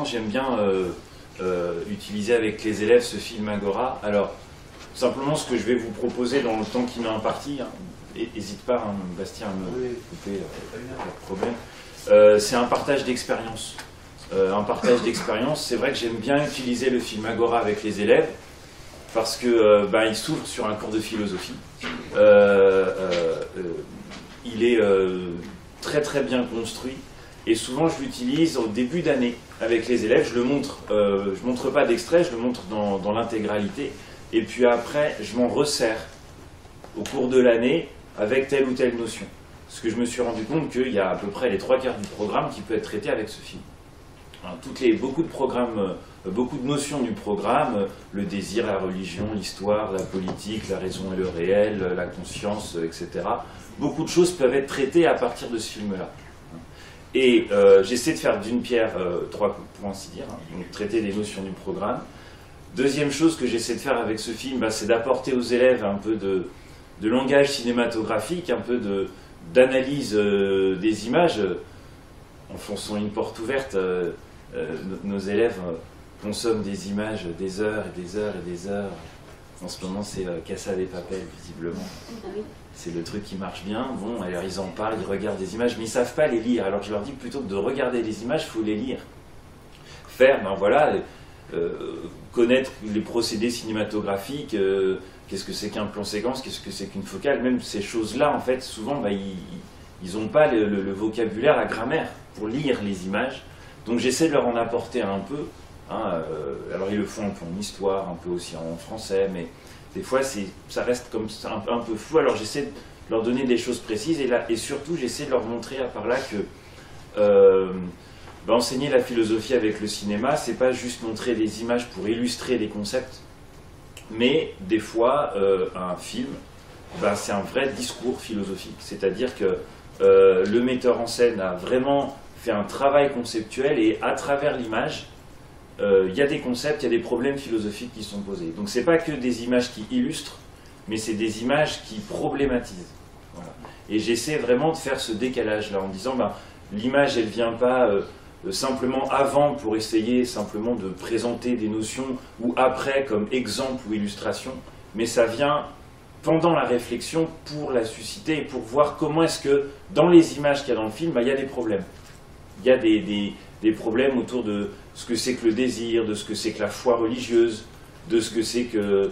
J'aime bien utiliser avec les élèves ce film Agora. Alors, simplement ce que je vais vous proposer dans le temps qui m'est imparti, n'hésite pas, hein, Bastien, à me couper, pas de problème. C'est un partage d'expérience. C'est vrai que j'aime bien utiliser le film Agora avec les élèves, parce que il s'ouvre sur un cours de philosophie. Il est très très bien construit. Et souvent, je l'utilise au début d'année avec les élèves. Je le montre, je montre pas d'extrait, je le montre dans l'intégralité. Et puis après, je m'en resserre au cours de l'année avec telle ou telle notion. Parce que je me suis rendu compte qu'il y a à peu près les 3/4 du programme qui peut être traité avec ce film. Alors, beaucoup de programmes, beaucoup de notions du programme, le désir, la religion, l'histoire, la politique, la raison et le réel, la conscience, etc. Beaucoup de choses peuvent être traitées à partir de ce film-là. Et j'essaie de faire d'une pierre trois coups, pour ainsi dire, hein, donc traiter les notions du programme. Deuxième chose que j'essaie de faire avec ce film, c'est d'apporter aux élèves un peu de langage cinématographique, un peu d'analyse des images. Enfonçons une porte ouverte, nos élèves consomment des images des heures et des heures et des heures. En ce moment, c'est Casa de Papel, visiblement. C'est le truc qui marche bien. Bon, alors ils en parlent, ils regardent des images, mais ils ne savent pas les lire. Alors je leur dis que plutôt que de regarder les images, il faut les lire. Faire, connaître les procédés cinématographiques, qu'est-ce que c'est qu'un plan séquence, qu'est-ce que c'est qu'une focale. Même ces choses-là, en fait, souvent, ils n'ont pas le vocabulaire, la grammaire pour lire les images. Donc j'essaie de leur en apporter un peu. Alors ils le font un peu en histoire, un peu aussi en français, mais des fois ça reste comme un peu flou. Alors j'essaie de leur donner des choses précises et surtout j'essaie de leur montrer à part là que enseigner la philosophie avec le cinéma, c'est pas juste montrer des images pour illustrer des concepts, mais des fois un film, c'est un vrai discours philosophique. C'est-à-dire que le metteur en scène a vraiment fait un travail conceptuel et à travers l'image, il y a des concepts, il y a des problèmes philosophiques qui sont posés. Donc c'est pas que des images qui illustrent, mais c'est des images qui problématisent. Voilà. Et j'essaie vraiment de faire ce décalage-là en disant, l'image elle vient pas simplement avant pour essayer simplement de présenter des notions ou après comme exemple ou illustration, mais ça vient pendant la réflexion pour la susciter et pour voir comment est-ce que dans les images qu'il y a dans le film, il y a des problèmes. Il y a des problèmes autour de ce que c'est que le désir, de ce que c'est que la foi religieuse, de ce que c'est que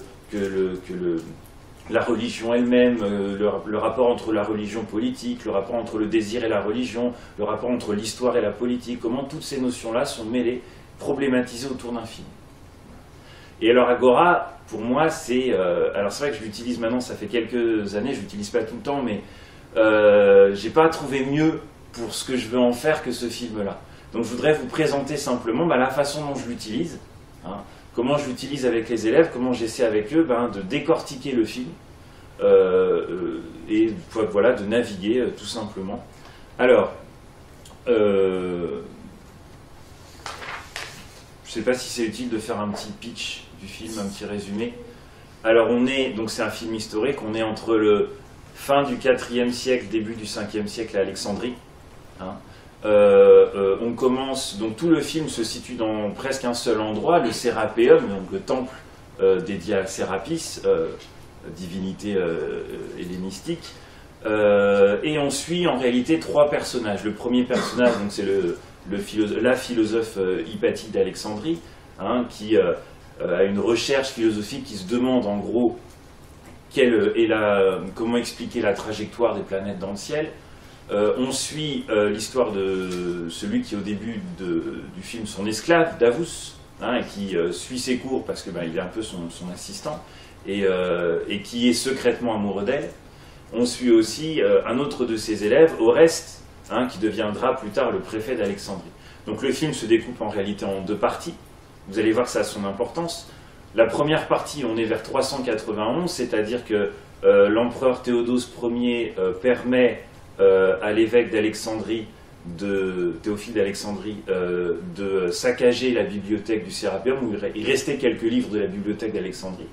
la religion elle-même, le rapport entre la religion politique, le rapport entre le désir et la religion, le rapport entre l'histoire et la politique, comment toutes ces notions-là sont mêlées, problématisées autour d'un film. Et alors Agora, pour moi, c'est... alors c'est vrai que je l'utilise maintenant, ça fait quelques années, je ne l'utilise pas tout le temps, mais j'ai pas trouvé mieux pour ce que je veux en faire que ce film-là. Donc je voudrais vous présenter simplement la façon dont je l'utilise, comment je l'utilise avec les élèves, comment j'essaie avec eux de décortiquer le film et voilà, de naviguer tout simplement. Alors, je ne sais pas si c'est utile de faire un petit pitch du film, un petit résumé. Alors donc c'est un film historique, on est entre le fin du IVe siècle, début du Ve siècle à Alexandrie. On commence, donc tout le film se situe dans presque un seul endroit, le Sérapéum, donc le temple dédié à Sérapis, divinité hellénistique, et on suit en réalité trois personnages. Le premier personnage, c'est la philosophe Hypatie d'Alexandrie, qui a une recherche philosophique qui se demande en gros comment expliquer la trajectoire des planètes dans le ciel. On suit l'histoire de celui qui au début du film, son esclave, Davus, et qui suit ses cours parce que il est un peu son assistant, et qui est secrètement amoureux d'elle. On suit aussi un autre de ses élèves, Oreste, qui deviendra plus tard le préfet d'Alexandrie. Donc le film se découpe en réalité en deux parties. Vous allez voir que ça a son importance. La première partie, on est vers 391, c'est-à-dire que l'empereur Théodose Ier permet à l'évêque d'Alexandrie, Théophile d'Alexandrie, de saccager la bibliothèque du Sérapéum, où il restait quelques livres de la bibliothèque d'Alexandrie.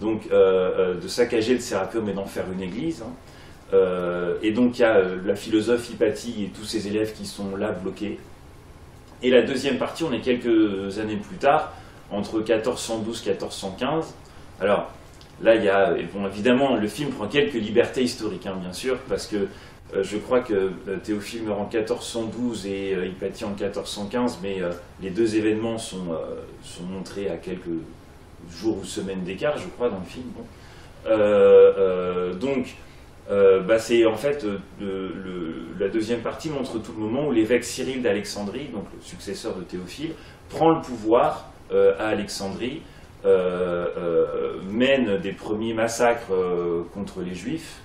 Donc de saccager le Sérapéum et d'en faire une église. Et donc il y a la philosophe Hypatie et tous ses élèves qui sont là bloqués. Et la deuxième partie, on est quelques années plus tard, entre 1412 et 1415. Alors, là, il y a, bon, évidemment, le film prend quelques libertés historiques, hein, bien sûr, parce que je crois que Théophile meurt en 1412 et Hypatie en 1415, mais les deux événements sont montrés à quelques jours ou semaines d'écart, je crois, dans le film. Bon. Donc, c'est en fait la deuxième partie montre tout le moment où l'évêque Cyril d'Alexandrie, donc le successeur de Théophile, prend le pouvoir à Alexandrie, mène des premiers massacres contre les Juifs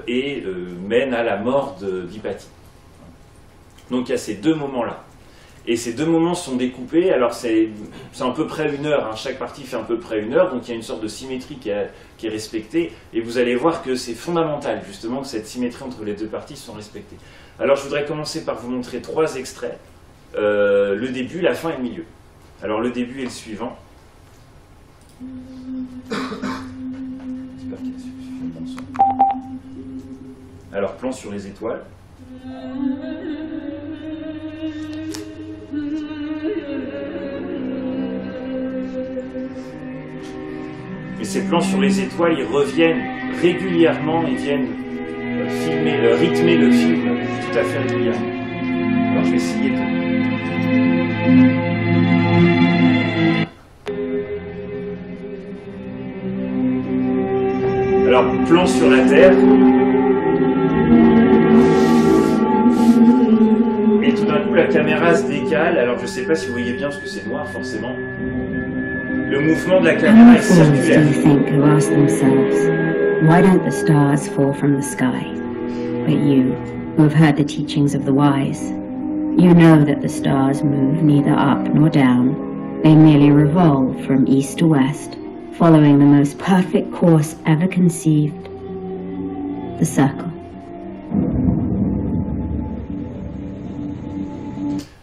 et mène à la mort d'Hypatie. Donc il y a ces deux moments-là. Et ces deux moments sont découpés, alors c'est à peu près 1 heure, hein. Chaque partie fait à peu près 1 heure, donc il y a une sorte de symétrie qui est respectée, et vous allez voir que c'est fondamental, justement, que cette symétrie entre les deux parties soit respectée. Alors je voudrais commencer par vous montrer 3 extraits, le début, la fin et le milieu. Alors le début est le suivant. J'espère qu'il y a suffisamment de son. Alors plan sur les étoiles. Et ces plans sur les étoiles, ils reviennent régulièrement, ils viennent rythmer le film tout à fait régulièrement. Alors je vais essayer de... Alors, plan sur la Terre. Et tout d'un coup, la caméra se décale. Alors, je ne sais pas si vous voyez bien, parce que c'est noir, forcément. Le mouvement de la caméra est circulaire. Why don't the stars fall from the sky? But you, who have heard the teachings of the wise, you know that the stars move neither up nor down. They merely revolve from east to west, following the most perfect course ever conceived, the circle.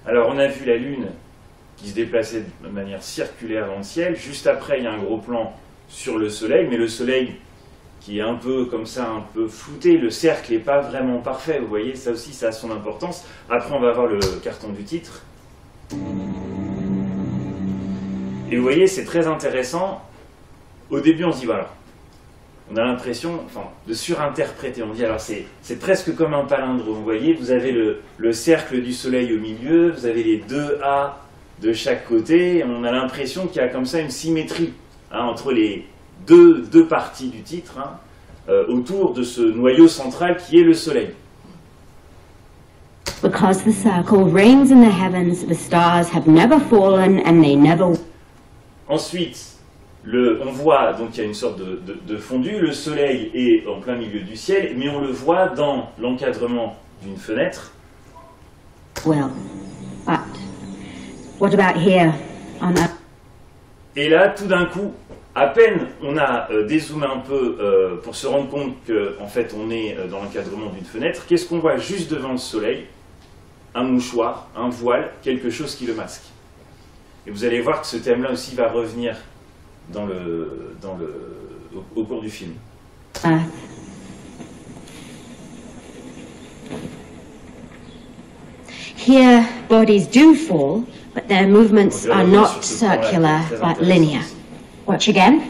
Alors on a vu la Lune qui se déplaçait de manière circulaire dans le ciel. Juste après, il y a un gros plan sur le Soleil, mais le Soleil qui est un peu comme ça, un peu flouté. Le cercle n'est pas vraiment parfait, vous voyez, ça aussi, ça a son importance. Après, on va voir le carton du titre. Et vous voyez, c'est très intéressant. Au début, on se dit, voilà, on a l'impression de surinterpréter. On dit, alors c'est presque comme un palindrome. Vous voyez, vous avez le cercle du Soleil au milieu, vous avez les 2 A de chaque côté. On a l'impression qu'il y a comme ça une symétrie entre les deux parties du titre, autour de ce noyau central qui est le Soleil. Because the circle reigns in the heavens, the stars have never fallen and they never... Ensuite, on voit, donc il y a une sorte de fondu, le Soleil est en plein milieu du ciel, mais on le voit dans l'encadrement d'une fenêtre. Well, but what about here on Earth? Et là, tout d'un coup, à peine on a dézoomé un peu pour se rendre compte qu'en fait on est dans l'encadrement d'une fenêtre, qu'est-ce qu'on voit juste devant le Soleil? Un mouchoir, un voile, quelque chose qui le masque. Et vous allez voir que ce thème-là aussi va revenir au cours du film. Here, bodies do fall, but their movements are not circular, but linear. Watch again.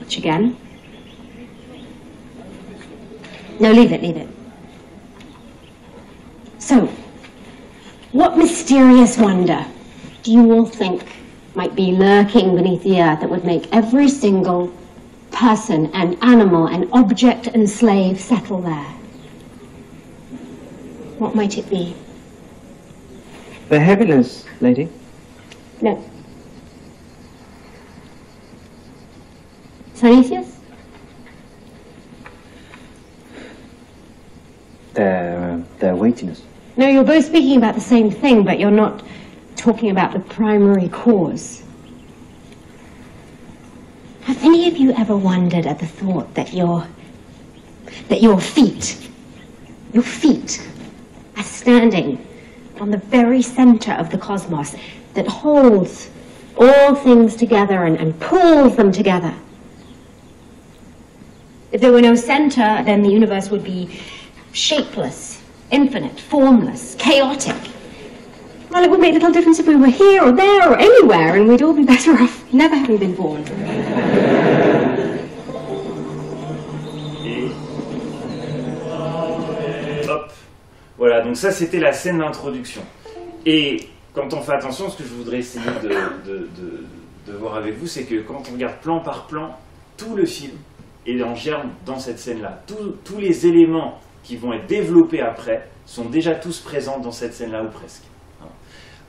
Watch again. No, leave it. So, what mysterious wonder do you all think might be lurking beneath the earth that would make every single person and animal and object and slave settle there? What might it be? The heaviness, lady. No. Synesius? Their weightiness. No, you're both speaking about the same thing, but you're not talking about the primary cause. Have any of you ever wondered at the thought that your feet are standing on the very center of the cosmos that holds all things together and pulls them together? If there were no center, then the universe would be shapeless, infinite, formless, chaotic. Well, it would make little difference if we were here or there or anywhere, and we'd all be better off never having been born. Et hop, voilà. Donc ça, c'était la scène d'introduction. Et quand on fait attention, ce que je voudrais essayer de voir avec vous, c'est que quand on regarde plan par plan, tout le film est en germe dans cette scène-là. Tous les éléments qui vont être développés après sont déjà tous présents dans cette scène-là, ou presque.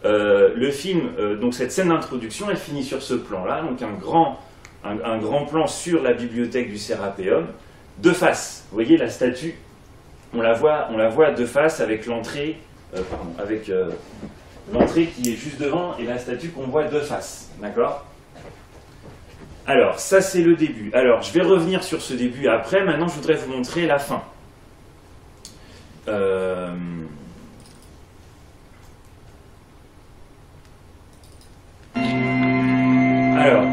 Le film, donc cette scène d'introduction, elle finit sur ce plan-là, donc un grand plan sur la bibliothèque du Sérapéum, de face. Vous voyez la statue, on la voit de face avec l'entrée, l'entrée qui est juste devant et la statue qu'on voit de face, d'accord? Alors, ça c'est le début. Alors, je vais revenir sur ce début après. Maintenant, je voudrais vous montrer la fin. Alors,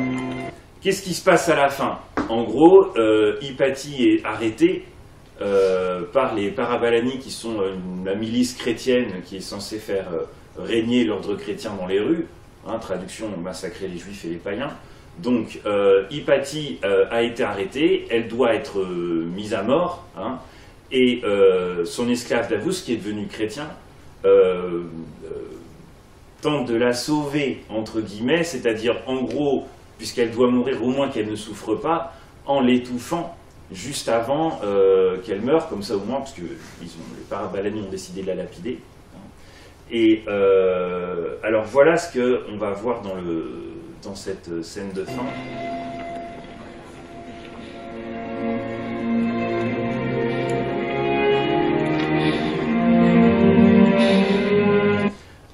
qu'est-ce qui se passe à la fin? En gros, Hypatie est arrêté par les Parabalani, qui sont la milice chrétienne qui est censée faire régner l'ordre chrétien dans les rues. Traduction, massacrer les juifs et les païens. Donc, Hypatie a été arrêtée, elle doit être mise à mort, et son esclave Davus, qui est devenu chrétien, tente de la sauver, entre guillemets, c'est-à-dire, en gros, puisqu'elle doit mourir, au moins qu'elle ne souffre pas, en l'étouffant juste avant qu'elle meure, comme ça au moins, parce que les Parabalani ont décidé de la lapider. Et alors voilà ce qu'on va voir dans cette scène de fin.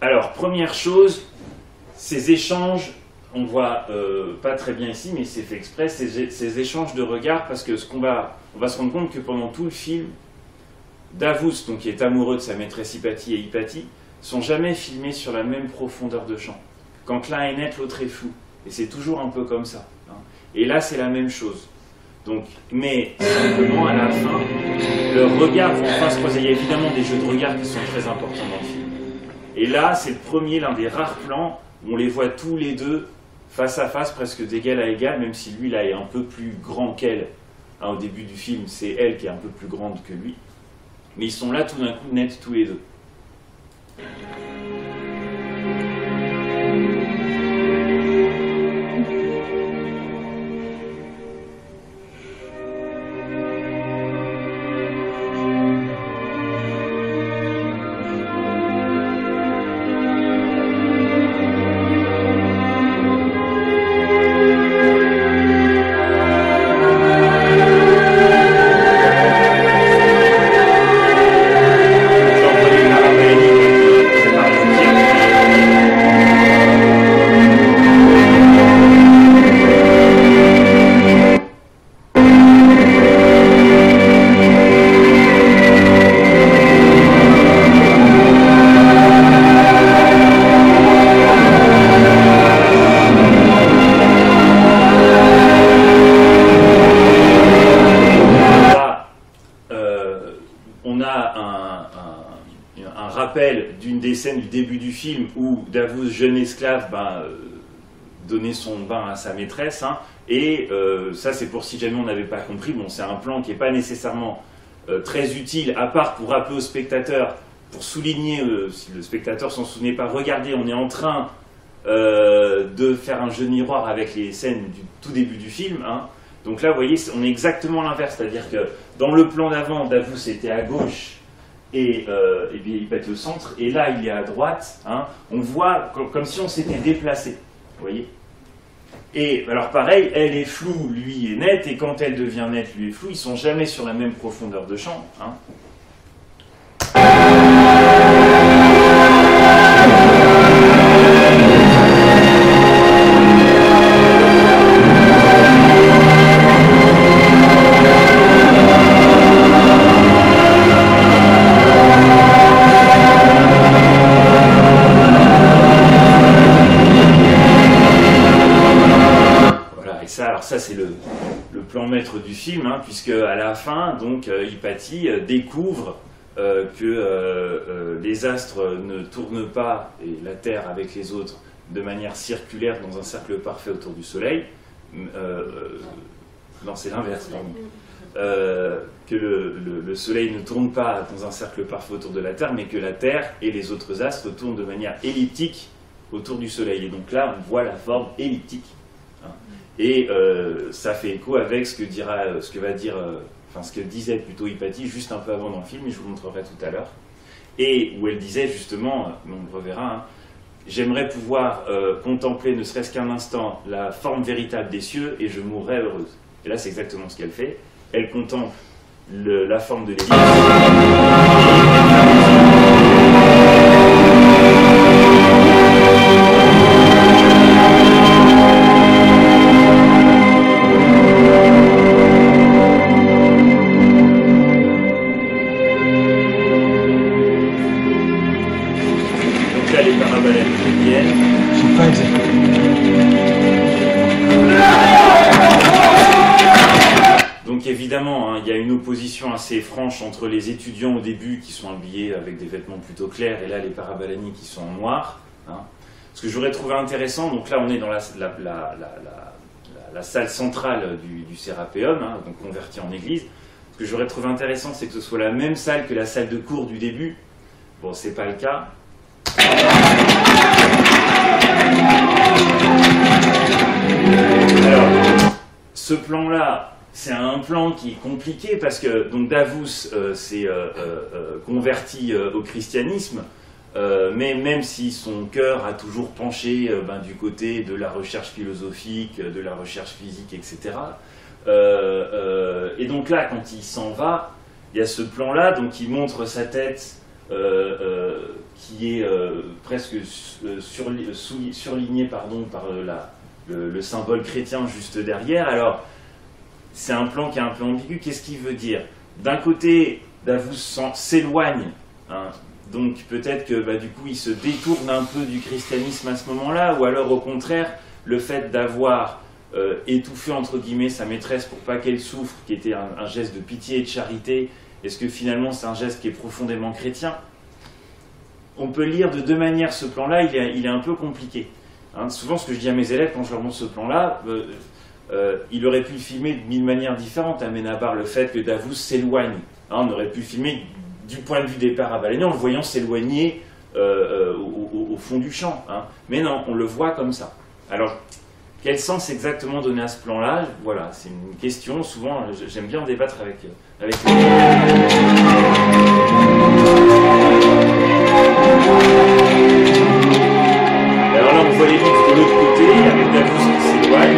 Alors, première chose, ces échanges, on voit pas très bien ici, mais c'est fait exprès, ces échanges de regards, parce que on va se rendre compte que pendant tout le film, Davus, donc, qui est amoureux de sa maîtresse Hypatie, et Hypatie, sont jamais filmés sur la même profondeur de champ. Quand l'un est net, l'autre est flou. Et c'est toujours un peu comme ça. Et là, c'est la même chose. Donc, mais simplement, à la fin, leurs regards vont enfin se croiser. Il y a évidemment des jeux de regard qui sont très importants dans le film. Et là, c'est le premier, l'un des rares plans où on les voit tous les deux face à face, presque d'égal à égal, même si lui, là, est un peu plus grand qu'elle. Au début du film, c'est elle qui est un peu plus grande que lui. Mais ils sont là tout d'un coup nets tous les deux. Scène du début du film où Davus, jeune esclave, donnait son bain à sa maîtresse, et ça c'est pour si jamais on n'avait pas compris, bon c'est un plan qui n'est pas nécessairement très utile, à part pour rappeler au spectateur, pour souligner, si le spectateur s'en souvenait pas, regardez, on est en train de faire un jeu de miroir avec les scènes du tout début du film, donc là vous voyez, on est exactement l'inverse, c'est-à-dire que dans le plan d'avant, Davus était à gauche, et bien il pète au centre, et là il est à droite, on voit comme si on s'était déplacé, vous voyez. Et alors pareil, elle est floue, lui est net, et quand elle devient nette, lui est flou, ils sont jamais sur la même profondeur de champ. Ça c'est le plan maître du film, puisque à la fin, donc Hypatie découvre que les astres ne tournent pas, et la Terre avec les autres, de manière circulaire dans un cercle parfait autour du Soleil. Non, c'est l'inverse, pardon. Que le Soleil ne tourne pas dans un cercle parfait autour de la Terre, mais que la Terre et les autres astres tournent de manière elliptique autour du Soleil. Et donc là, on voit la forme elliptique. Hein. Et ça fait écho avec ce que disait plutôt Hypatie juste un peu avant dans le film, et je vous montrerai tout à l'heure. Et où elle disait justement, on le reverra, hein, j'aimerais pouvoir contempler ne serait-ce qu'un instant la forme véritable des cieux et je mourrais heureuse. Et là, c'est exactement ce qu'elle fait. Elle contemple la forme de l'ellipse. Donc là, les parabalènes viennent. Je suis pas exécuté. Donc évidemment, hein, il y a une opposition assez franche entre les étudiants au début qui sont habillés avec des vêtements plutôt clairs et là les parabalani qui sont en noir. Hein. Ce que j'aurais trouvé intéressant, donc là on est dans la salle centrale du Sérapéum, hein, donc convertie en église. Ce que j'aurais trouvé intéressant, c'est que ce soit la même salle que la salle de cours du début. Bon, c'est pas le cas. Alors, ce plan-là, c'est un plan qui est compliqué parce que donc Davus s'est converti au christianisme, mais même si son cœur a toujours penché du côté de la recherche philosophique, de la recherche physique, etc. Et donc là, quand il s'en va, il y a ce plan-là, donc il montre sa tête qui est presque surlignée par le symbole chrétien juste derrière. Alors, c'est un plan qui est un peu ambigu. Qu'est-ce qu'il veut dire? D'un côté, Davus s'éloigne, hein, donc peut-être que du coup il se détourne un peu du christianisme à ce moment-là, ou alors au contraire, le fait d'avoir étouffé entre guillemets sa maîtresse pour pas qu'elle souffre, qui était un geste de pitié et de charité, est-ce que finalement c'est un geste qui est profondément chrétien? On peut lire de deux manières ce plan-là, il est un peu compliqué. Hein, souvent ce que je dis à mes élèves quand je leur montre ce plan-là, il aurait pu le filmer de 1000 manières différentes, Amenabar, le fait que Davus s'éloigne. Hein, on aurait pu le filmer du point de vue des parabalani en le voyant s'éloigner au fond du champ. Hein. Mais non, on le voit comme ça. Alors, quel sens exactement donner à ce plan-là? Voilà, c'est une question, souvent j'aime bien en débattre avec les Alors là, on voit l'ellipse de l'autre côté, avec Davus qui s'éloigne.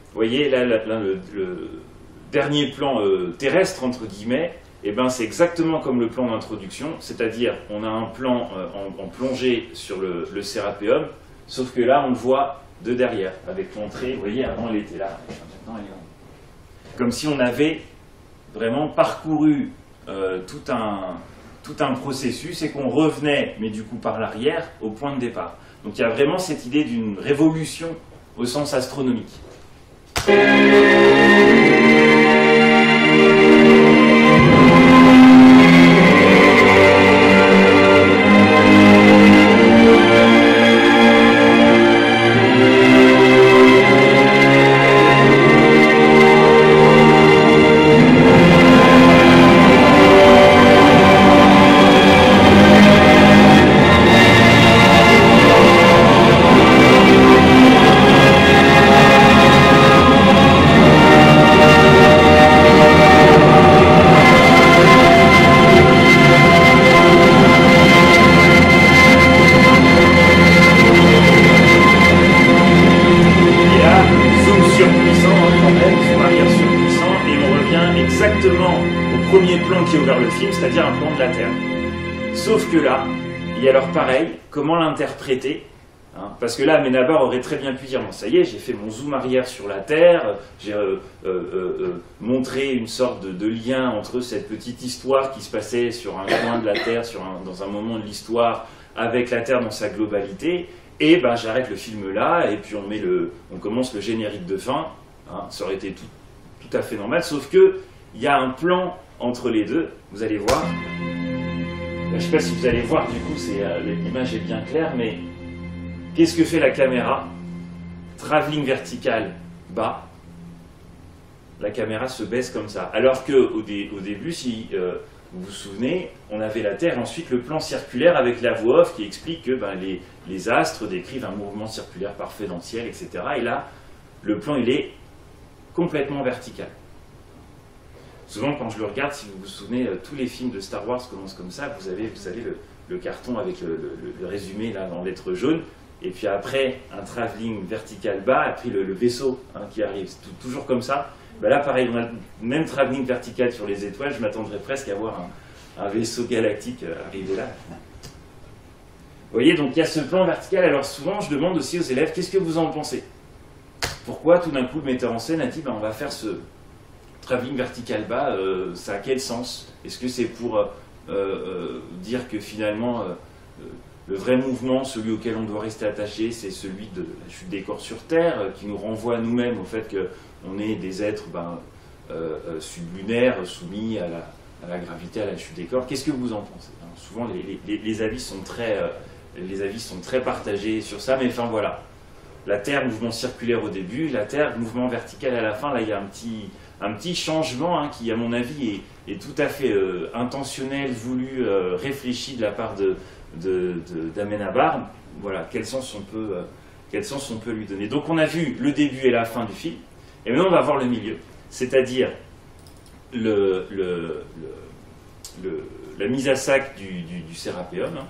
Vous voyez, là, le dernier plan terrestre, entre guillemets, eh ben, c'est exactement comme le plan d'introduction, c'est-à-dire on a un plan en plongée sur le Sérapéum, sauf que là, on le voit de derrière, avec l'entrée. Vous voyez, avant elle était là, maintenant elle est là. Comme si on avait vraiment parcouru tout un processus et qu'on revenait, mais du coup par l'arrière, au point de départ. Donc il y a vraiment cette idée d'une révolution au sens astronomique. C'est-à-dire un plan de la Terre. Sauf que là, et alors pareil, comment l'interpréter, hein, parce que là, Amenabar aurait très bien pu dire, bon ça y est, j'ai fait mon zoom arrière sur la Terre, j'ai montré une sorte de lien entre cette petite histoire qui se passait sur un coin de la Terre, dans un moment de l'histoire, avec la Terre dans sa globalité, et ben, j'arrête le film là, et puis on commence le générique de fin. Hein, ça aurait été tout à fait normal, sauf que il y a un plan entre les deux, vous allez voir. Je ne sais pas si vous allez voir, du coup, l'image est bien claire, mais qu'est-ce que fait la caméra? Travelling vertical bas, la caméra se baisse comme ça. Alors qu'au début, si vous vous souvenez, on avait la Terre, ensuite le plan circulaire avec la voix off qui explique que ben, les astres décrivent un mouvement circulaire parfait dans le ciel, etc. Et là, le plan, il est complètement vertical. Souvent, quand je le regarde, si vous vous souvenez, tous les films de Star Wars commencent comme ça. Vous avez le carton avec le résumé là, en lettres jaunes. Et puis après, un travelling vertical bas, et puis le vaisseau hein, qui arrive. C'est toujours comme ça. Ben là, pareil, on a le même travelling vertical sur les étoiles. Je m'attendrais presque à voir un vaisseau galactique arriver là. Vous voyez, donc il y a ce plan vertical. Alors souvent, je demande aussi aux élèves, qu'est-ce que vous en pensez? Pourquoi tout d'un coup le metteur en scène a dit, ben, on va faire ce travelling vertical bas, ça a quel sens? Est-ce que c'est pour dire que finalement le vrai mouvement, celui auquel on doit rester attaché, c'est celui de la chute des corps sur Terre, qui nous renvoie nous-mêmes au fait qu'on est des êtres sublunaires, soumis à la gravité, à la chute des corps? Qu'est-ce que vous en pensez? Alors, souvent les avis sont très partagés sur ça, mais enfin voilà. La Terre, mouvement circulaire au début, la Terre, mouvement vertical à la fin. Là, il y a un petit changement hein, qui, à mon avis, est tout à fait intentionnel, voulu, réfléchi de la part d'Amenabar. Voilà, quel sens on peut lui donner. Donc, on a vu le début et la fin du film, et maintenant, on va voir le milieu, c'est-à-dire la mise à sac du Sérapéum. Hein.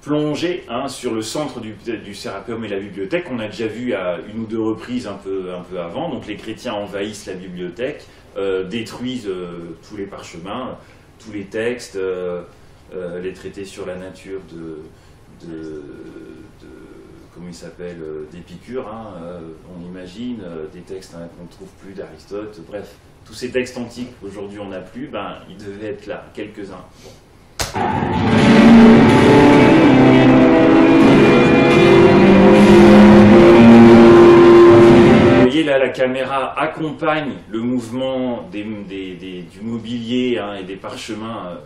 Plongé hein, sur le centre du Sérapéum et la bibliothèque, qu'on a déjà vu à une ou deux reprises un peu avant. Donc les chrétiens envahissent la bibliothèque, détruisent tous les parchemins, tous les textes, les traités sur la nature comment il s'appelle, d'Épicure, hein, on imagine, des textes hein, qu'on ne trouve plus d'Aristote, bref, tous ces textes antiques qu'aujourd'hui on n'a plus, ben, ils devaient être là, quelques-uns. Bon. Vous voyez là, la caméra accompagne le mouvement du mobilier hein, et des parchemins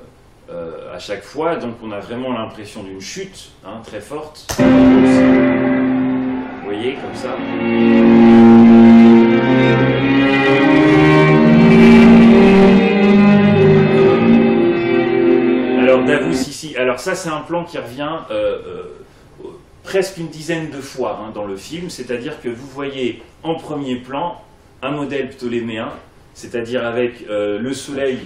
à chaque fois, donc on a vraiment l'impression d'une chute hein, très forte. Vous voyez, comme ça. Alors Davos ici, alors ça c'est un plan qui revient presque une dizaine de fois hein, dans le film, c'est-à-dire que vous voyez en premier plan un modèle ptoléméen, c'est-à-dire avec le soleil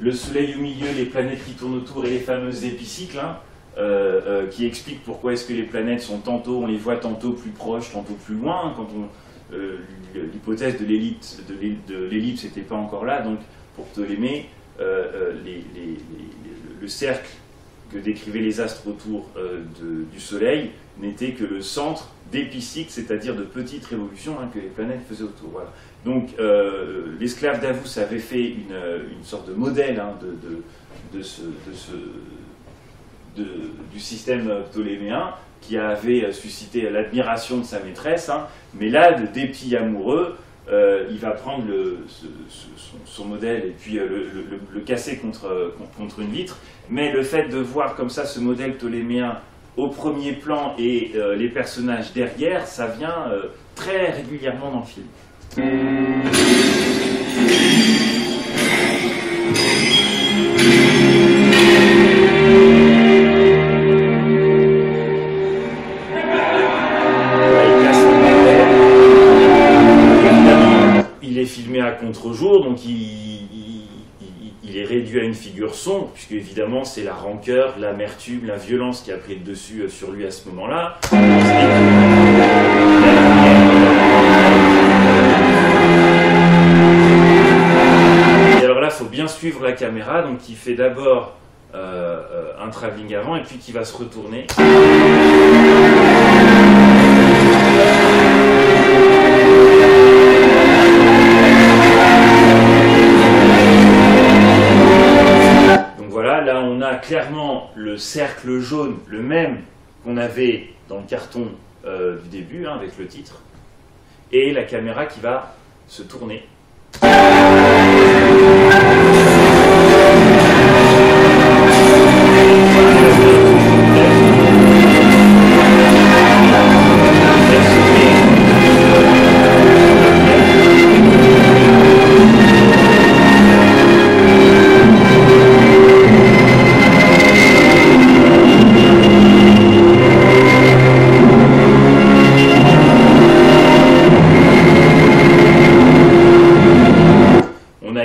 au milieu, les planètes qui tournent autour et les fameuses épicycles, hein, qui expliquent pourquoi est-ce que les planètes sont tantôt, on les voit tantôt plus proches, tantôt plus loin, hein, quand l'hypothèse de l'ellipse n'était pas encore là, donc pour Ptolémée, le cercle que décrivaient les astres autour du Soleil n'était que le centre d'épicycles, c'est-à-dire de petites révolutions hein, que les planètes faisaient autour. Voilà. Donc l'esclave Davos avait fait une sorte de modèle hein, du système ptoléméen qui avait suscité l'admiration de sa maîtresse, hein, mais là, de dépit amoureux, il va prendre son modèle et puis le casser contre une vitre, mais le fait de voir comme ça ce modèle ptoléméen au premier plan et les personnages derrière, ça vient très régulièrement dans le film. Il est filmé à contre-jour, donc il est réduit à une figure sombre, puisque évidemment c'est la rancœur, l'amertume, la violence qui a pris le dessus sur lui à ce moment-là. Et alors là, il faut bien suivre la caméra, donc il fait d'abord un travelling avant et puis qui va se retourner. Donc voilà, là on a clairement le cercle jaune, le même qu'on avait dans le carton du début, hein, avec le titre, et la caméra qui va se tourner.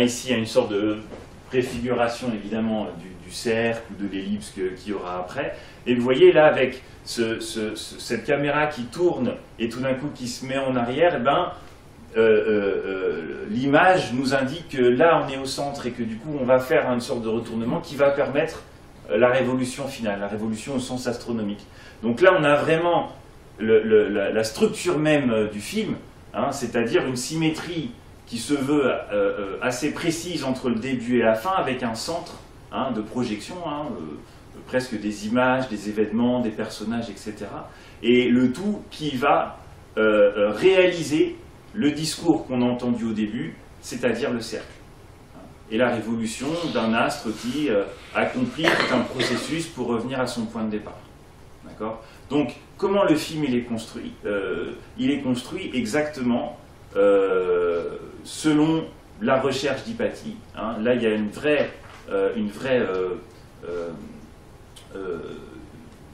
Ici, une sorte de préfiguration évidemment du cercle ou de l'ellipse qu'il y aura après. Et vous voyez là, avec cette caméra qui tourne et tout d'un coup qui se met en arrière, l'image nous indique que là on est au centre et que du coup on va faire une sorte de retournement qui va permettre la révolution finale, la révolution au sens astronomique. Donc là on a vraiment la structure même du film, hein, c'est-à-dire une symétrie qui se veut assez précise entre le début et la fin, avec un centre, hein, de projection, hein, presque des images, des événements, des personnages, etc. Et le tout qui va réaliser le discours qu'on a entendu au début, c'est-à-dire le cercle. Et la révolution d'un astre qui accomplit tout un processus pour revenir à son point de départ. D'accord ? Donc, comment le film il est construit ? Il est construit exactement selon la recherche d'Hypatie. Hein. Là, il y a une vraie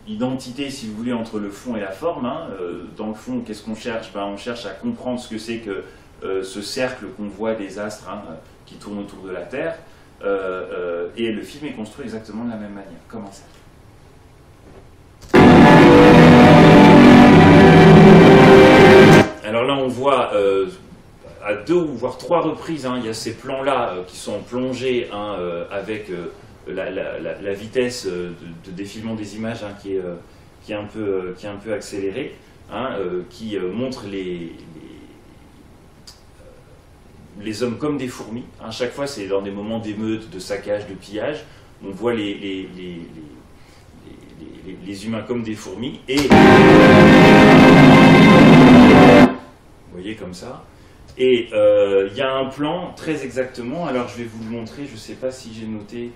identité, si vous voulez, entre le fond et la forme. Hein. Dans le fond, qu'est-ce qu'on cherche ? On cherche à comprendre ce que c'est que ce cercle qu'on voit des astres, hein, qui tournent autour de la Terre. Et le film est construit exactement de la même manière, comme un cercle. Alors là, on voit à 2 ou voire 3 reprises, hein, il y a ces plans-là qui sont plongés, hein, avec la vitesse de défilement des images, hein, qui est un peu accélérée, hein, qui montre les hommes comme des fourmis. Hein, chaque fois, c'est dans des moments d'émeute, de saccage, de pillage. On voit les humains comme des fourmis. Et vous voyez, comme ça. Et il y a un plan très exactement, alors je vais vous le montrer, je ne sais pas si j'ai noté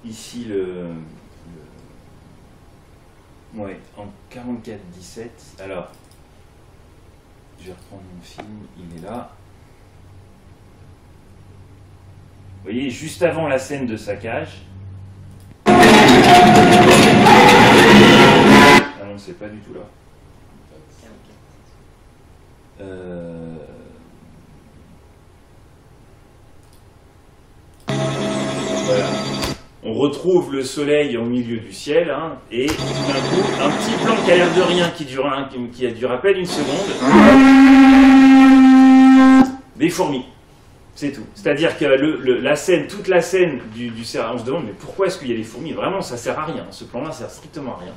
ici ouais, en 44-17, alors je vais reprendre mon film, il est là. Vous voyez, juste avant la scène de saccage. Ah non, c'est pas du tout là. Voilà. On retrouve le soleil au milieu du ciel, hein, et tout d'un coup, un petit plan qui a l'air de rien, qui a dure à peine une seconde. Des fourmis, c'est tout. C'est-à-dire que la scène, toute la scène du cerf, on se demande mais pourquoi est-ce qu'il y a des fourmis? Vraiment, ça sert à rien. Ce plan-là sert strictement à rien.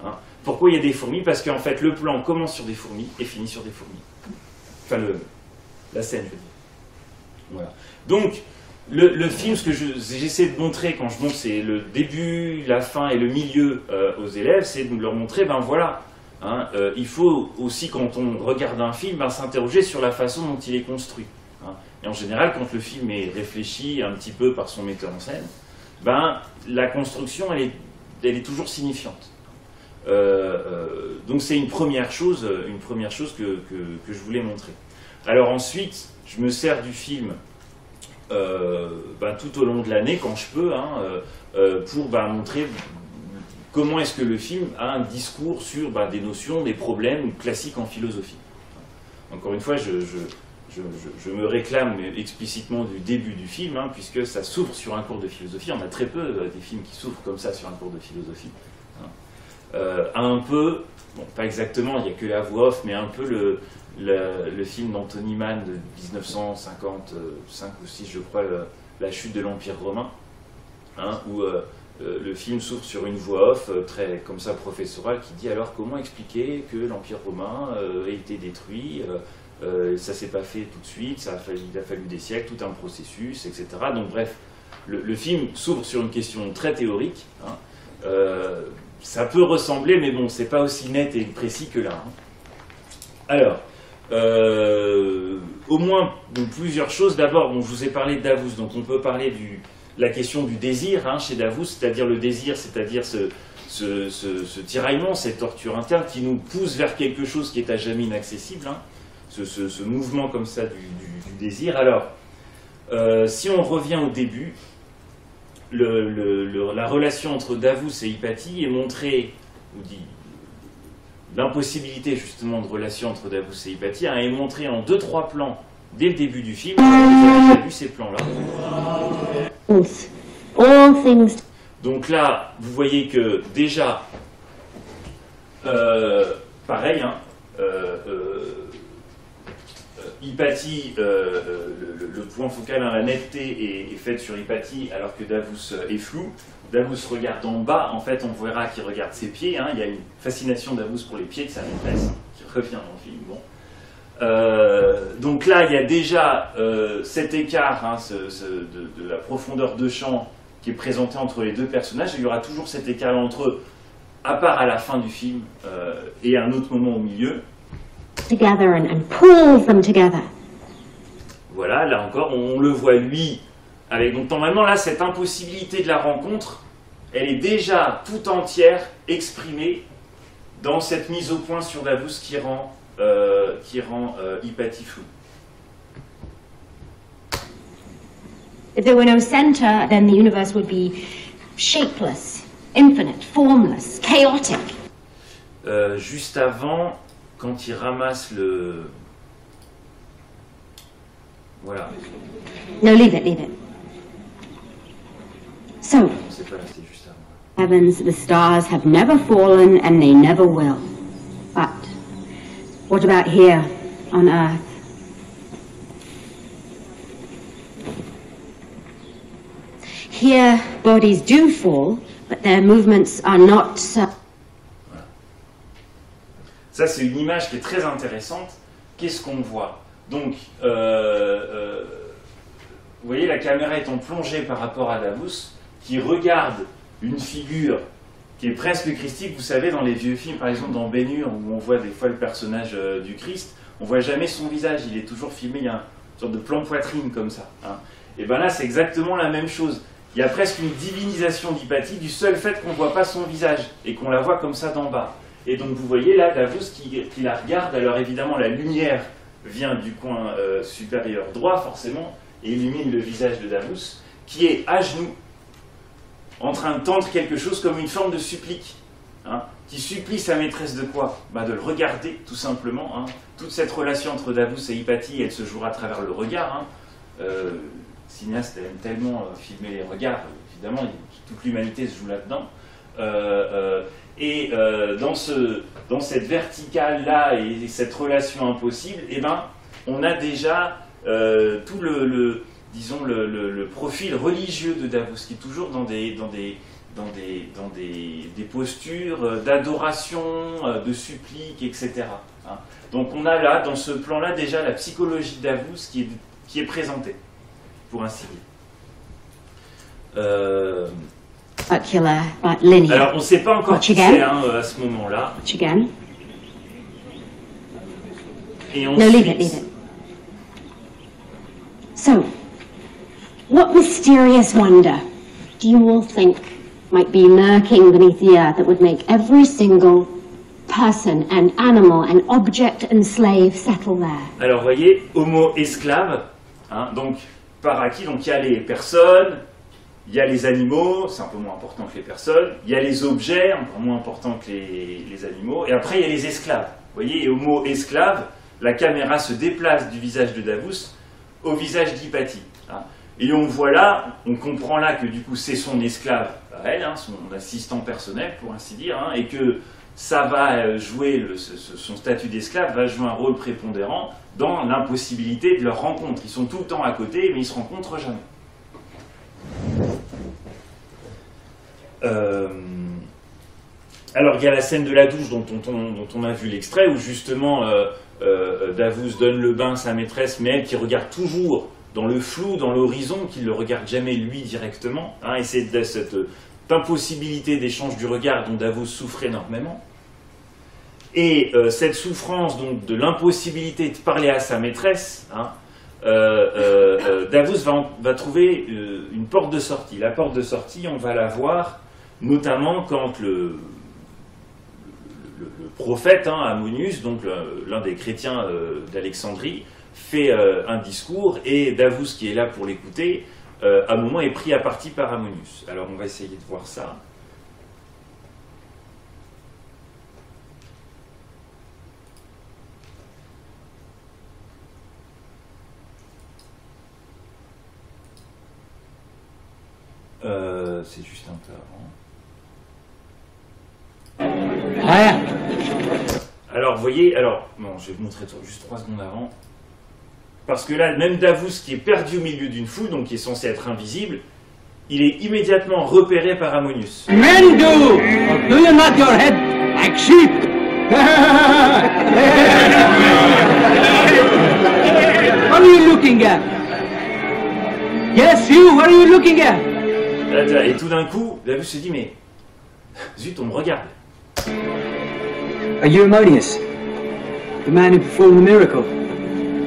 Hein. Pourquoi il y a des fourmis? Parce qu'en fait, le plan commence sur des fourmis et finit sur des fourmis. Enfin, la scène, je veux dire. Voilà. Donc, le film, ce que j'essaie de montrer quand je montre, c'est le début, la fin et le milieu aux élèves, c'est de leur montrer, ben voilà, hein, il faut aussi, quand on regarde un film, ben, s'interroger sur la façon dont il est construit. Hein. Et en général, quand le film est réfléchi un petit peu par son metteur en scène, ben, la construction, elle est toujours signifiante. Donc c'est une première chose que je voulais montrer. Alors ensuite, je me sers du film tout au long de l'année, quand je peux, hein, pour montrer comment est-ce que le film a un discours sur des notions, des problèmes classiques en philosophie. Encore une fois, je me réclame explicitement du début du film, hein, puisque ça s'ouvre sur un cours de philosophie. On a très peu des films qui s'ouvrent comme ça sur un cours de philosophie. Hein. Un peu, bon, pas exactement, il n'y a que la voix off, mais un peu le film d'Anthony Mann de 1955 ou 6, je crois, La chute de l'Empire romain, hein, où le film s'ouvre sur une voix off très comme ça professorale qui dit alors comment expliquer que l'Empire romain ait été détruit, ça s'est pas fait tout de suite, il a fallu des siècles, tout un processus, etc. Donc bref, le film s'ouvre sur une question très théorique. Hein. Ça peut ressembler, mais bon, c'est pas aussi net et précis que là. Hein. Alors, au moins donc, plusieurs choses. D'abord, bon, je vous ai parlé de Davus, donc on peut parler de la question du désir hein, chez Davus, c'est-à-dire le désir, c'est-à-dire ce tiraillement, cette torture interne qui nous pousse vers quelque chose qui est à jamais inaccessible, hein, ce mouvement comme ça du désir. Alors, si on revient au début, la relation entre Davus et Hypatie est montrée, ou dit, l'impossibilité justement de relation entre Davus et Hypatie est montrée en 2-3 plans dès le début du film. Vous avez déjà vu ces plans-là. All things. Donc là, vous voyez que déjà, pareil, hein, Hypatie, le point focal, hein, la netteté est faite sur Hypatie alors que Davus est flou. Davus regarde en bas, en fait on verra qu'il regarde ses pieds, hein. Il y a une fascination Davus pour les pieds de sa maîtresse qui revient dans le film. Bon. Donc là il y a déjà cet écart hein, de la profondeur de champ qui est présenté entre les deux personnages, et il y aura toujours cet écart entre eux, à part à la fin du film et à un autre moment au milieu. Together and pulls them together. Voilà, là encore, on le voit lui, avec donc normalement là, cette impossibilité de la rencontre, elle est déjà tout entière exprimée dans cette mise au point sur Davus qui rend Hypatie floue. If there were no center, then the universe would be shapeless, infinite, formless, chaotic. Juste avant, quand il ramasse le... Voilà. No, leave it, leave it. So, Non, c'est pas là, c'était juste avant. heavens, the stars have never fallen and they never will. But what about here on Earth? Here, bodies do fall, but their movements are not so. Ça, c'est une image qui est très intéressante. Qu'est-ce qu'on voit? Donc, vous voyez, la caméra étant plongée par rapport à Davus, qui regarde une figure qui est presque christique. Vous savez, dans les vieux films, par exemple dans Ben-Hur, où on voit des fois le personnage du Christ, on voit jamais son visage, il est toujours filmé, il y a une sorte de plan poitrine comme ça. Hein. Et bien là, c'est exactement la même chose. Il y a presque une divinisation d'Hypatie du seul fait qu'on ne voit pas son visage et qu'on la voit comme ça d'en bas. Et donc vous voyez là Davus qui la regarde. Alors évidemment la lumière vient du coin supérieur droit forcément et illumine le visage de Davus qui est à genoux en train de tendre quelque chose comme une forme de supplique, hein, qui supplie sa maîtresse de quoi? De le regarder tout simplement. Hein. Toute cette relation entre Davus et Hypatie, elle se jouera à travers le regard. Hein. Cinéaste aime tellement filmer les regards, évidemment, toute l'humanité se joue là-dedans. Dans cette verticale-là et cette relation impossible, eh ben, on a déjà tout disons le profil religieux de Davus, qui est toujours dans des postures d'adoration, de supplique, etc. Hein. Donc on a là, dans ce plan-là, déjà la psychologie de Davus qui est présentée, pour ainsi dire. Circular, but linear. Alors, on ne sait pas encore qui c'est hein, à ce moment-là. Watch again. Et No, leave it, leave it. So, what mysterious wonder do you all think might be lurking beneath the earth that would make every single person and animal and object and slave settle there? Alors, vous voyez, homo esclave, hein, donc paraki, donc il y a les personnes, il y a les animaux, c'est un peu moins important que les personnes, il y a les objets, encore moins importants que les animaux, et après il y a les esclaves. Vous voyez, et homo esclave, la caméra se déplace du visage de Davus au visage d'Hypatie. Hein. Et on voit là, on comprend là que du coup c'est son esclave, elle, hein, son assistant personnel pour ainsi dire, hein, et que ça va jouer, son statut d'esclave va jouer un rôle prépondérant dans l'impossibilité de leur rencontre. Ils sont tout le temps à côté, mais ils se rencontrent jamais. Alors il y a la scène de la douche dont on a vu l'extrait, où justement Davos donne le bain à sa maîtresse, mais elle qui regarde toujours dans le flou, dans l'horizon, qui ne le regarde jamais lui directement, hein, et c'est de cette impossibilité d'échange du regard dont Davos souffre énormément. Et cette souffrance donc, de l'impossibilité de parler à sa maîtresse, hein, Davos va trouver une porte de sortie. La porte de sortie, on va la voir notamment quand le prophète, hein, Ammonius, donc l'un des chrétiens d'Alexandrie, fait un discours, et Davos, qui est là pour l'écouter, à un moment est pris à partie par Ammonius. Alors on va essayer de voir ça. C'est juste un peu avant. Ah. Alors, vous voyez, bon, je vais vous montrer juste 3 secondes avant. Parce que là, même Davos, qui est perdu au milieu d'une foule, donc qui est censé être invisible, il est immédiatement repéré par Ammonius. Men do you nod your head like sheep? What are you looking at? Yes, you, what are you looking at? Et tout d'un coup, Davos se dit, mais zut, on me regarde. Are you Ammonius? The man who performed the miracle?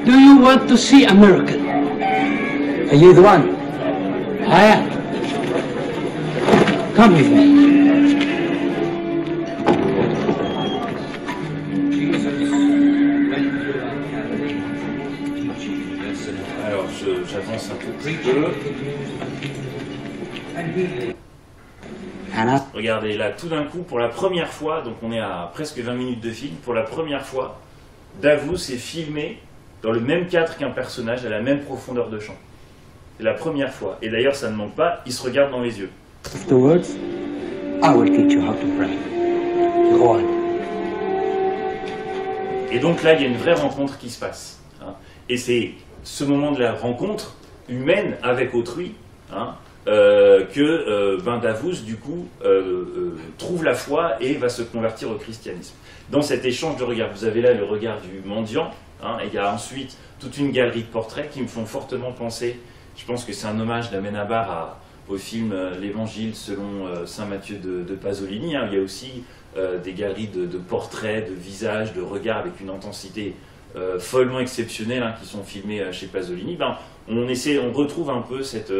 Do you want to see a miracle? Are you the one? I am. Come with me. Alors, j'avance un tout petit peu. Anna? Regardez, là, tout d'un coup, pour la première fois, donc on est à presque 20 minutes de film, pour la première fois, Davos est filmé dans le même cadre qu'un personnage, à la même profondeur de champ. C'est la première fois. Et d'ailleurs, ça ne manque pas, il se regarde dans les yeux. Afterwards, I will teach you how to pray. Go on. Et donc là, il y a une vraie rencontre qui se passe. Hein. Et c'est ce moment de la rencontre humaine avec autrui, hein, que Davos, du coup, trouve la foi et va se convertir au christianisme. Dans cet échange de regards, vous avez là le regard du mendiant, hein, et il y a ensuite toute une galerie de portraits qui me font fortement penser, je pense que c'est un hommage d'Amenabar au film L'Évangile selon saint Matthieu de Pasolini, hein. Il y a aussi des galeries de portraits, de visages, de regards avec une intensité follement exceptionnelle, hein, qui sont filmés chez Pasolini. On retrouve un peu cette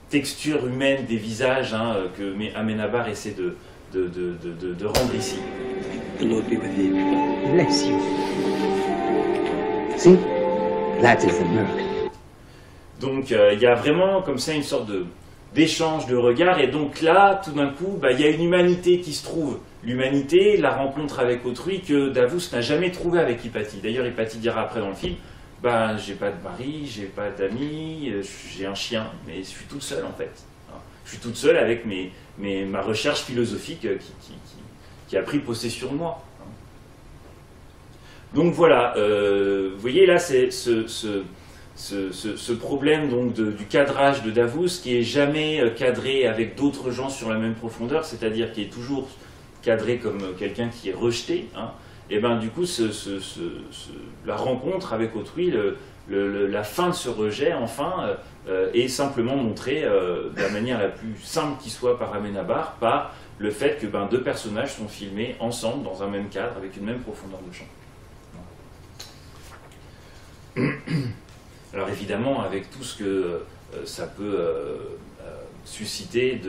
texture humaine des visages, hein, que Amenabar essaie de rendre ici. The Lord be with you. Bless you. See? That is the miracle. Donc il y a vraiment comme ça une sorte d'échange de regards, et donc là, tout d'un coup, il y a une humanité qui se trouve. L'humanité, la rencontre avec autrui que Davos n'a jamais trouvé avec Hypatie. D'ailleurs, Hypatie dira après dans le film, j'ai pas de mari, j'ai pas d'amis, j'ai un chien, mais je suis toute seule en fait. Je suis toute seule avec ma recherche philosophique qui a pris possession de moi. Donc voilà, vous voyez là, c'est ce problème donc du cadrage de Davos qui est jamais cadré avec d'autres gens sur la même profondeur, c'est-à-dire qui est toujours cadré comme quelqu'un qui est rejeté, hein. Et du coup, la rencontre avec autrui, la fin de ce rejet, enfin, est simplement montrée de la manière la plus simple qui soit par Amenabar, par le fait que deux personnages sont filmés ensemble dans un même cadre, avec une même profondeur de champ. Alors évidemment, avec tout ce que ça peut susciter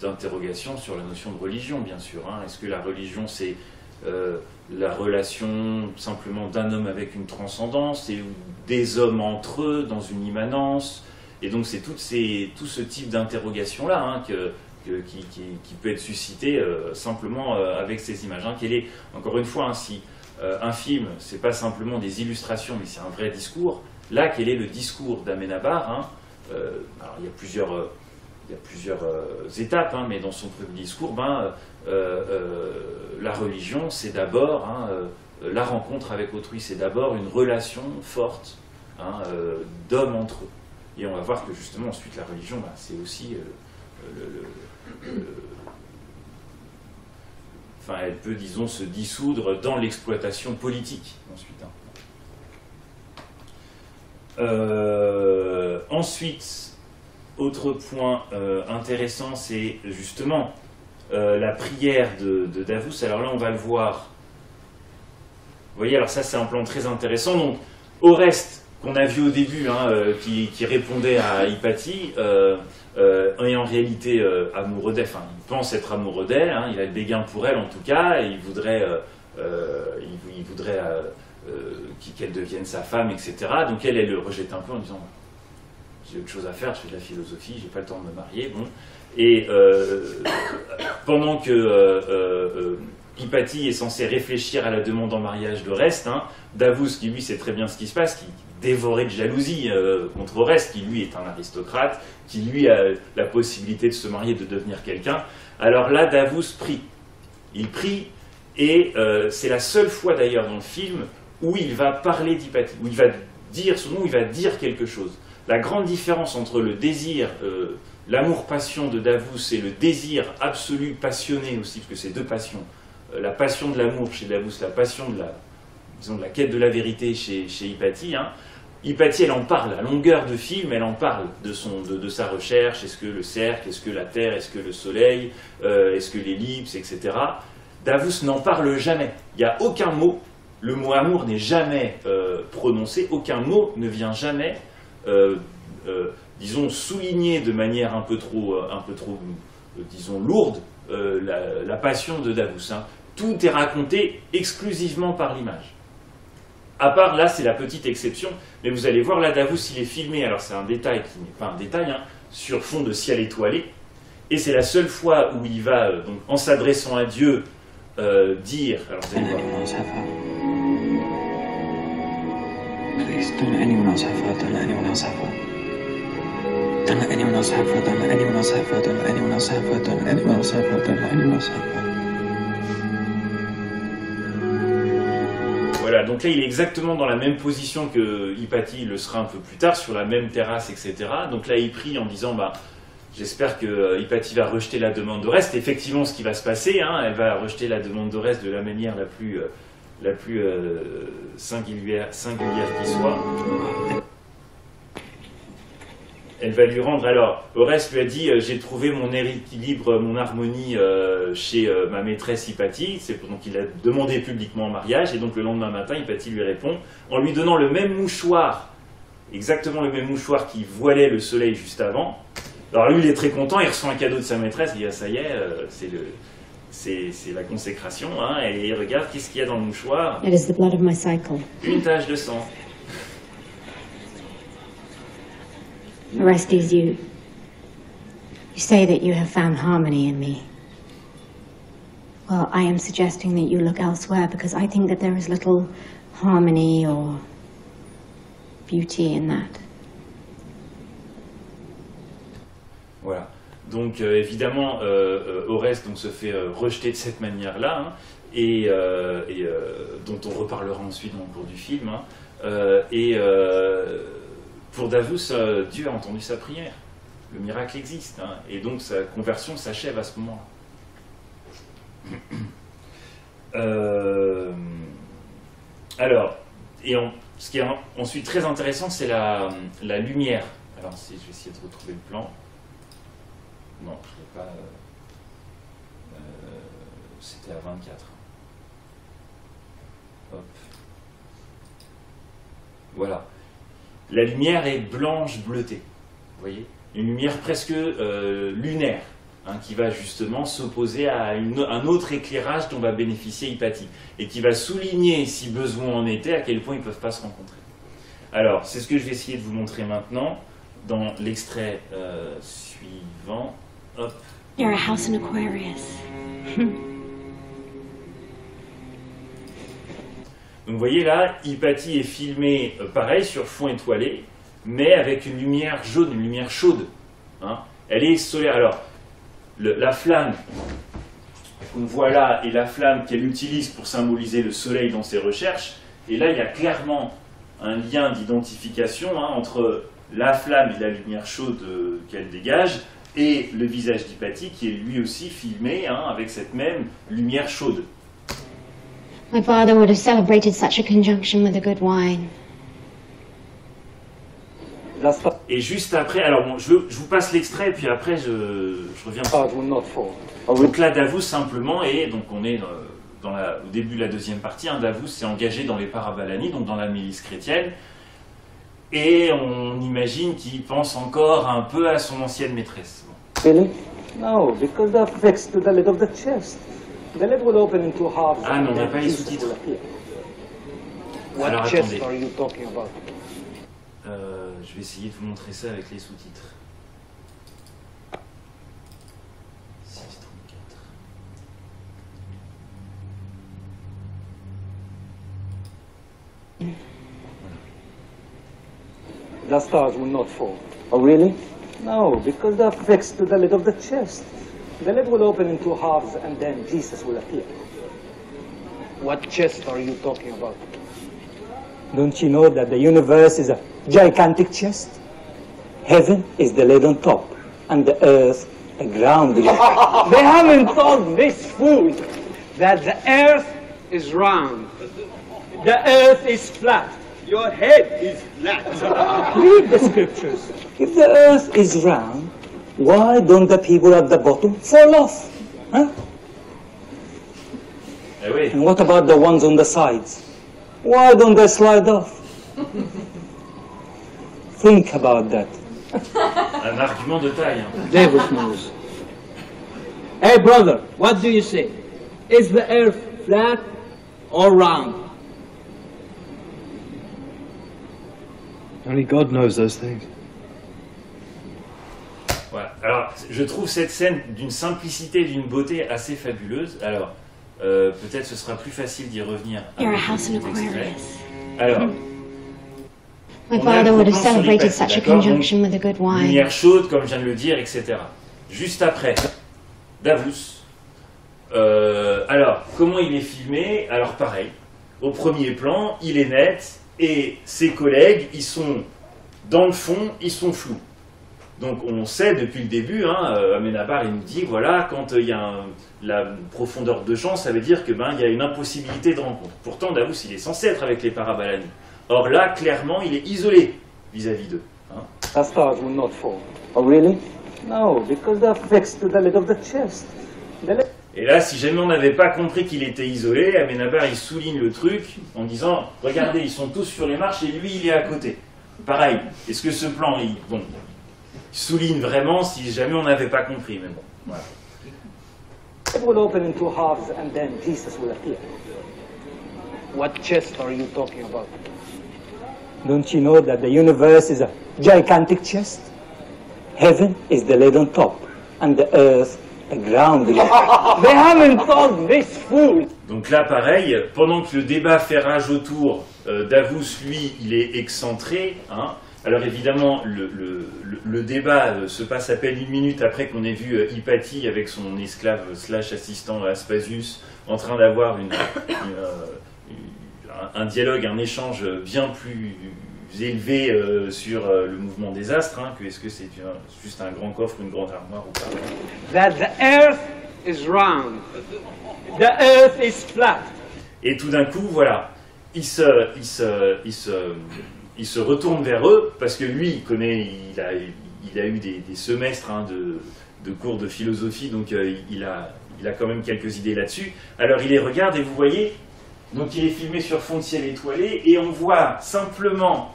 d'interrogations sur la notion de religion, bien sûr, hein. Est-ce que la religion, c'est la relation simplement d'un homme avec une transcendance, et des hommes entre eux dans une immanence? Et donc c'est tout ce type d'interrogation-là, hein, qui peut être suscité simplement avec ces images. Hein. Encore une fois, hein, si un film, c'est pas simplement des illustrations, mais c'est un vrai discours, là, quel est le discours d'Amenabar, hein? Alors il y a plusieurs étapes, hein, mais dans son premier discours, la religion, c'est d'abord, hein, la rencontre avec autrui, c'est d'abord une relation forte, hein, d'hommes entre eux. Et on va voir que justement ensuite la religion, c'est aussi enfin, elle peut, disons, se dissoudre dans l'exploitation politique ensuite. Ensuite, autre point intéressant, c'est justement la prière de Davus. Alors là, on va le voir. Vous voyez, alors ça, c'est un plan très intéressant. Donc, Oreste, qu'on a vu au début, hein, qui répondait à Hypatie, est en réalité amoureux d'elle. Enfin, il pense être amoureux d'elle. Hein, il a le béguin pour elle, en tout cas. Et il voudrait qu'elle devienne sa femme, etc. Donc elle le rejette un peu en disant j'ai autre chose à faire, je fais de la philosophie, j'ai pas le temps de me marier. Bon. Et pendant que Hypatie est censée réfléchir à la demande en mariage d'Oreste, hein, Davus, qui lui sait très bien ce qui se passe, qui dévorait de jalousie contre Oreste, qui lui est un aristocrate, qui lui a la possibilité de se marier, de devenir quelqu'un. Alors là, Davus prie. Il prie, et c'est la seule fois d'ailleurs dans le film où il va parler d'Hypatie, où il va dire son nom, où il va dire quelque chose. La grande différence entre le désir, l'amour-passion de Davus et le désir absolu, passionné aussi, parce que c'est deux passions, la passion de l'amour chez Davus, la passion de la quête de la vérité chez Hypatie. Hein. Hypatie, elle en parle à longueur de film, elle en parle de sa recherche, est-ce que le cercle, est-ce que la Terre, est-ce que le Soleil, est-ce que l'ellipse, etc. Davus n'en parle jamais, il n'y a aucun mot. Le mot amour n'est jamais prononcé, aucun mot ne vient jamais, disons, souligner de manière un peu trop disons, lourde la passion de Davus. Hein. Tout est raconté exclusivement par l'image. À part, là, c'est la petite exception, mais vous allez voir, là, Davus, il est filmé, alors c'est un détail qui n'est pas un détail, hein, sur fond de ciel étoilé, et c'est la seule fois où il va, donc, en s'adressant à Dieu, dire, alors vous allez voir, Please, don't let anyone else have her, don't let anyone else have her. Don't let anyone else have her, don't let anyone else have her, don't let anyone else have her, don't let anyone else have her, don't let anyone else have her. Voilà, donc là il est exactement dans la même position que Hypatie le sera un peu plus tard, sur la même terrasse, etc. Donc là il prie en disant, bah, j'espère que Hypatie va rejeter la demande d'Oreste. Effectivement, ce qui va se passer, hein, elle va rejeter la demande d'Oreste de la manière la plus singulière qui soit. Elle va lui rendre, alors, Oreste lui a dit, j'ai trouvé mon équilibre, mon harmonie chez ma maîtresse Hypatie, donc il a demandé publiquement en mariage, et donc le lendemain matin, Hypatie lui répond, en lui donnant le même mouchoir, exactement le même mouchoir qui voilait le soleil juste avant. Alors lui, il est très content, il reçoit un cadeau de sa maîtresse, il dit, ah, ça y est, c'est la consécration, hein, et il regarde, qu'est-ce qu'il y a dans le mouchoir? It is the blood of my cycle. Une tache de sang. Orestes, you say that you have found harmony in me. Well, I am suggesting that you look elsewhere because I think that there is little harmony or beauty in that. Voilà. Donc évidemment, Oreste donc, se fait rejeter de cette manière-là, hein, et dont on reparlera ensuite dans le cours du film. Hein, pour Davus, Dieu a entendu sa prière. Le miracle existe, hein, et donc sa conversion s'achève à ce moment-là. Alors, ce qui est ensuite très intéressant, c'est la lumière. Alors, si je vais essayer de retrouver le plan. Non, je ne l'ai pas. C'était à 24. Hop. Voilà. La lumière est blanche bleutée. Vous voyez? Une lumière presque lunaire, hein, qui va justement s'opposer à un autre éclairage dont va bénéficier Hypatie, et qui va souligner, si besoin en était, à quel point ils ne peuvent pas se rencontrer. Alors, c'est ce que je vais essayer de vous montrer maintenant, dans l'extrait suivant. Hop. You're a house in Aquarius. Donc vous voyez là, Hypatie est filmée pareil, sur fond étoilé, mais avec une lumière jaune, une lumière chaude. Hein. Elle est solaire. Alors, la flamme qu'on voit là est la flamme qu'elle utilise pour symboliser le soleil dans ses recherches. Et là, il y a clairement un lien d'identification, hein, entre la flamme et la lumière chaude qu'elle dégage, et le visage d'Hypatie qui est lui aussi filmé hein, avec cette même lumière chaude. My father would have celebrated such a conjunction with a good wine. Et juste après, alors bon, je vous passe l'extrait, puis après je reviens. Donc là, Davos simplement, et donc on est au début de la deuxième partie, hein, Davos s'est engagé dans les Parabalani, donc dans la milice chrétienne, et on imagine qu'il pense encore un peu à son ancienne maîtresse. Really? No, because they're fixed to the lid of the chest. The lid will open in two halves. Ah non, on n'a pas les sous-titres. Alors What chest attendez. are you talking about? Je vais essayer de vous montrer ça avec les sous-titres. 6.34. The stars will not fall. Oh, really? No, because they're fixed to the lid of the chest. The lid will open in two halves and then Jesus will appear. What chest are you talking about? Don't you know that the universe is a gigantic chest? Heaven is the lid on top, and the earth a ground lid. They haven't told this fool that the earth is round. The earth is flat. Your head is flat. Read the scriptures. If the earth is round, why don't the people at the bottom fall off? Huh? Eh oui. And what about the ones on the sides? Why don't they slide off? Think about that. Un argument de taille. Hein. Davis knows. Hey, brother, what do you say? Is the earth flat or round? Only God knows those things. Voilà. Alors, je trouve cette scène d'une simplicité, d'une beauté assez fabuleuse. Alors, peut-être ce sera plus facile d'y revenir. You're a avec house in cet extrait. Aquarius. Alors, My on a father le would have plan sur celebrated l'Hypatie, such a d'accord? conjunction Donc, with a good wine. lumière chaude, comme je viens de le dire, etc. Juste après, Davos. Alors, comment il est filmé? Alors, pareil. Au premier plan, il est net, et ses collègues, ils sont dans le fond, ils sont flous. Donc on sait depuis le début, hein, Amenabar il nous dit, voilà, quand il y a la profondeur de champ, ça veut dire que il y a une impossibilité de rencontre. Pourtant, Davos, il est censé être avec les Parabalani. Or là, clairement, il est isolé vis-à-vis d'eux. Hein. The stars will not fall. Oh, really? No, because they're fixed to the lid of the chest. The lid Et là, si jamais on n'avait pas compris qu'il était isolé, Amenabar il souligne le truc en disant, regardez, ils sont tous sur les marches et lui, il est à côté. Pareil, est-ce que ce plan, il souligne vraiment si jamais on n'avait pas compris, mais bon, voilà. will open in two halves and then Jesus will appear. What chest are you talking about? Don't you know that the universe is a gigantic chest? Heaven is the lid on top, and the earth a ground lid. They haven't told this fool. Donc là, pareil, pendant que le débat fait rage autour, Davos, lui, il est excentré. Hein. Alors évidemment, le débat se passe à peine une minute après qu'on ait vu Hypatie avec son esclave / assistant Aspasius en train d'avoir un dialogue, un échange bien plus élevé sur le mouvement des astres, hein, que est-ce que c'est juste un grand coffre ou une grande armoire ou pas. That the earth is round. The earth is flat. Et tout d'un coup, voilà, il se retourne vers eux, parce que lui, il a eu des semestres hein, de cours de philosophie, donc il a quand même quelques idées là-dessus. Alors il les regarde et vous voyez, donc il est filmé sur fond de ciel étoilé, et on voit simplement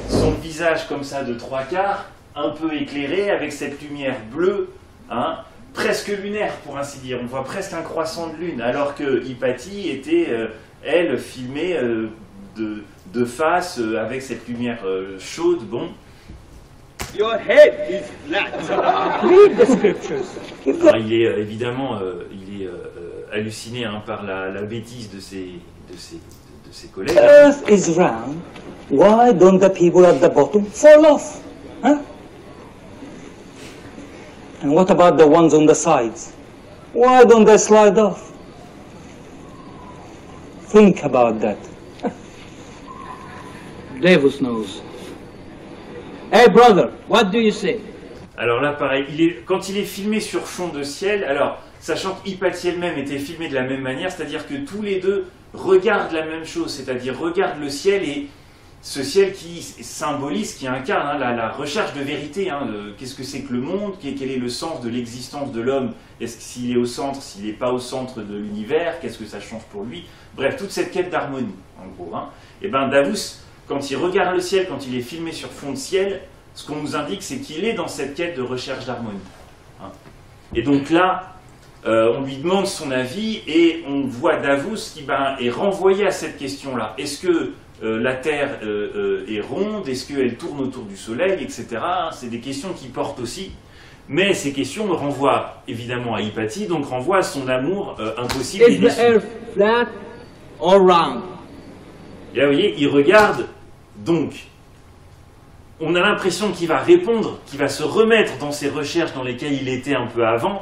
son visage comme ça de 3/4, un peu éclairé, avec cette lumière bleue, hein, presque lunaire pour ainsi dire. On voit presque un croissant de lune, alors que Hypatie était, elle, filmée de face, avec cette lumière chaude, bon. Your head is flat. Read the scriptures. Alors, il est évidemment halluciné hein, par la bêtise de ses collègues. The earth is round. Why don't the people at the bottom fall off? Huh? And what about the ones on the sides? Why don't they slide off? Think about that. Davis knows. Hey, brother, what do you say? Alors là, pareil, quand il est filmé sur fond de ciel, alors, sachant qu'Hypatie elle-même était filmée de la même manière, c'est-à-dire que tous les deux regardent la même chose, c'est-à-dire regardent le ciel et ce ciel qui symbolise, qui incarne la recherche de vérité, qu'est-ce que c'est que le monde, quel est le sens de l'existence de l'homme, est-ce s'il est au centre, s'il n'est pas au centre de l'univers, qu'est-ce que ça change pour lui, bref, toute cette quête d'harmonie, en gros. Et bien Davos, quand il regarde le ciel, quand il est filmé sur fond de ciel, ce qu'on nous indique, c'est qu'il est dans cette quête de recherche d'harmonie. Et donc là, on lui demande son avis et on voit Davos qui est renvoyé à cette question-là. Est-ce que la Terre est ronde? Est-ce qu'elle tourne autour du Soleil, etc. C'est des questions qui portent aussi. Mais ces questions renvoient évidemment à Hypatie, donc renvoient à son amour impossible. Is the earth flat or round? Et là, vous voyez, il regarde, donc, on a l'impression qu'il va répondre, qu'il va se remettre dans ces recherches dans lesquelles il était un peu avant.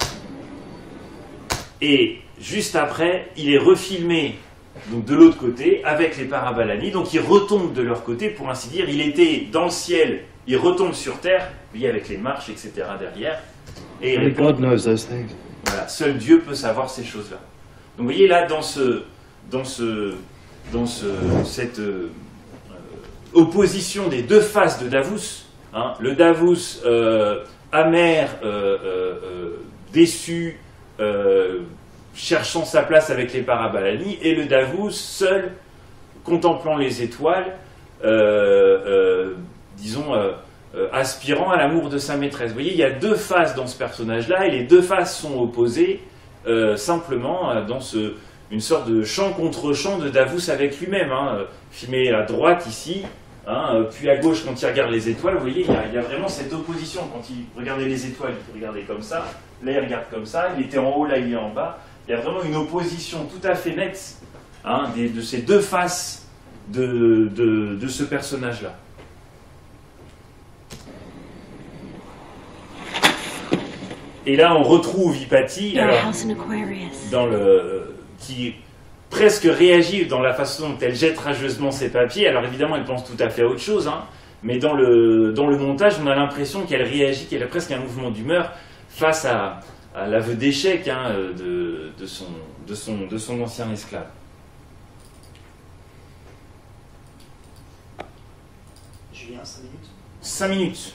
Et juste après, il est refilmé donc de l'autre côté, avec les Parabalani, donc ils retombent de leur côté, pour ainsi dire, il était dans le ciel, il retombe sur terre, lui avec les marches, etc. derrière, et il répond, God knows those things. voilà, seul Dieu peut savoir ces choses-là. Donc vous voyez là, dans cette opposition des deux faces de Davos, le Davos amer, déçu, cherchant sa place avec les Parabalani, et le Davos seul, contemplant les étoiles, aspirant à l'amour de sa maîtresse. Vous voyez, il y a deux faces dans ce personnage-là, et les deux faces sont opposées, simplement dans une sorte de chant contre chant de Davos avec lui-même, filmé à droite ici, puis à gauche quand il regarde les étoiles. Vous voyez, il y a vraiment cette opposition. Quand il regardait les étoiles, il regardait comme ça, là il regarde comme ça, il était en haut, là il est en bas. Il y a vraiment une opposition tout à fait nette de ces deux faces de ce personnage-là. Et là, on retrouve Hypatie, qui presque réagit dans la façon dont elle jette rageusement ses papiers. Alors évidemment, elle pense tout à fait à autre chose, mais dans le montage, on a l'impression qu'elle réagit, qu'elle a presque un mouvement d'humeur face à l'aveu d'échec de son ancien esclave. Julien, 5 minutes. 5 minutes.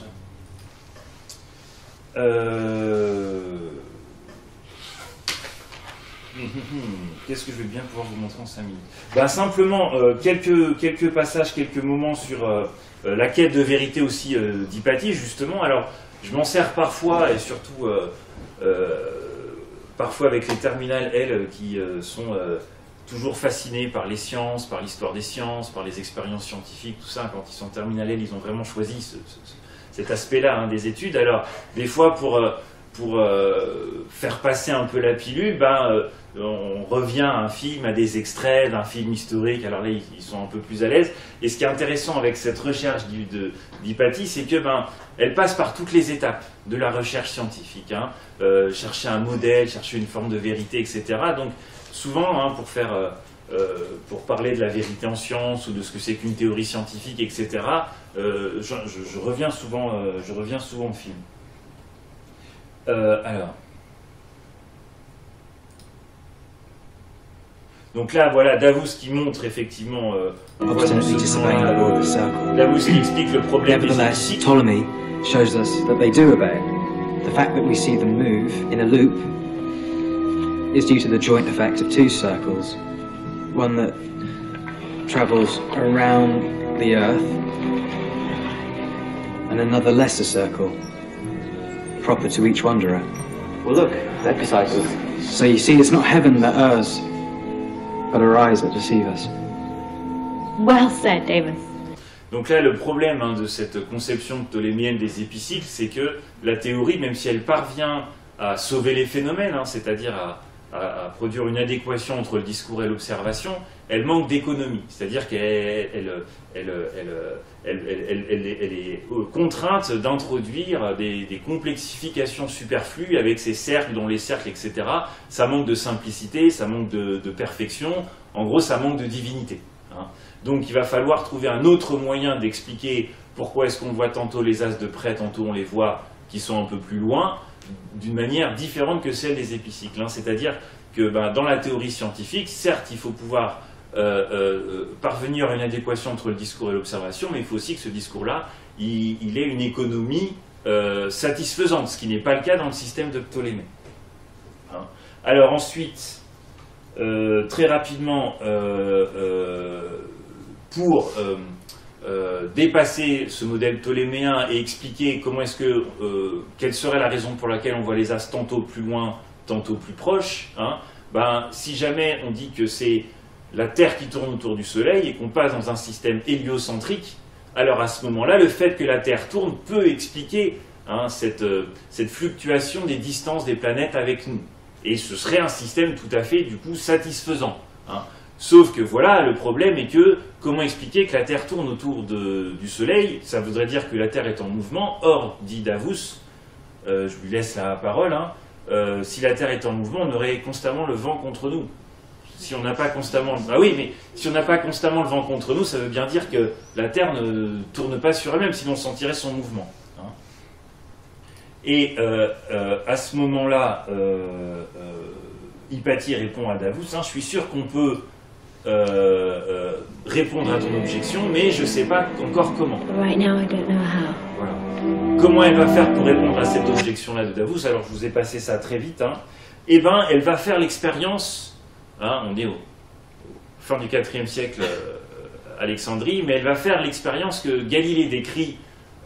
Qu'est-ce que je vais bien pouvoir vous montrer en 5 minutes? Simplement, quelques passages, quelques moments sur la quête de vérité aussi d'Hypatie, justement. Alors, je m'en sers parfois, et surtout parfois avec les terminales, elles, qui sont toujours fascinées par les sciences, par l'histoire des sciences, par les expériences scientifiques, tout ça. Quand ils sont en terminale, ils ont vraiment choisi cet aspect-là des études. Alors, des fois, pour faire passer un peu la pilule, on revient à un film, à des extraits d'un film historique. Alors là, ils sont un peu plus à l'aise. Et ce qui est intéressant avec cette recherche d'Hypatie, c'est que elle passe par toutes les étapes de la recherche scientifique. Chercher un modèle, chercher une forme de vérité, etc. Donc souvent, pour parler de la vérité en science ou de ce que c'est qu'une théorie scientifique, etc., je reviens souvent au film. Alors. Donc là, voilà, Davos qui montre effectivement Davos qui explique le problème des Nevertheless, Ptolemy shows us that they do obey it. The fact that we see them move in a loop is due to the joint effect of two circles. One that travels around the Earth, and another lesser circle, proper to each wanderer. Well, look, epicycles. So you see, it's not heaven that errs, but our eyes that deceive us. Well said, Davis. Donc là, le problème de cette conception ptoléméenne des épicycles, c'est que la théorie, même si elle parvient à sauver les phénomènes, c'est-à-dire à produire une adéquation entre le discours et l'observation, elle manque d'économie. C'est-à-dire qu'elle est contrainte d'introduire des complexifications superflues avec ces cercles, dont les cercles, etc. Ça manque de simplicité, ça manque de perfection, en gros ça manque de divinité. Donc il va falloir trouver un autre moyen d'expliquer pourquoi est-ce qu'on voit tantôt les as de près, tantôt on les voit qui sont un peu plus loin, d'une manière différente que celle des épicycles. Hein. C'est-à-dire que dans la théorie scientifique, certes, il faut pouvoir parvenir à une adéquation entre le discours et l'observation, mais il faut aussi que ce discours-là, il ait une économie satisfaisante, ce qui n'est pas le cas dans le système de Ptolémée. Hein. Alors ensuite, très rapidement, pour dépasser ce modèle ptoléméen et expliquer comment est-ce que, quelle serait la raison pour laquelle on voit les astres tantôt plus loin, tantôt plus proches, hein, si jamais on dit que c'est la Terre qui tourne autour du Soleil et qu'on passe dans un système héliocentrique, alors à ce moment-là, le fait que la Terre tourne peut expliquer cette fluctuation des distances des planètes avec nous. Et ce serait un système tout à fait, du coup, satisfaisant. Hein. Sauf que, voilà, le problème est que, comment expliquer que la Terre tourne autour du Soleil? Ça voudrait dire que la Terre est en mouvement. Or, dit Davus, je lui laisse la parole, hein, si la Terre est en mouvement, on aurait constamment le vent contre nous. Si on n'a pas constamment... Ah oui, mais si on n'a pas constamment le vent contre nous, ça veut bien dire que la Terre ne tourne pas sur elle-même, sinon on sentirait son mouvement. Hein. Et à ce moment-là, Hypatie répond à Davus, hein, je suis sûr qu'on peut répondre à ton objection, mais je ne sais pas encore comment. Right now, I don't know how. Voilà. Comment elle va faire pour répondre à cette objection-là de Davus? Alors, je vous ai passé ça très vite. Hein. Eh bien, elle va faire l'expérience... Hein, on est au fin du IVe siècle, Alexandrie, mais elle va faire l'expérience que Galilée décrit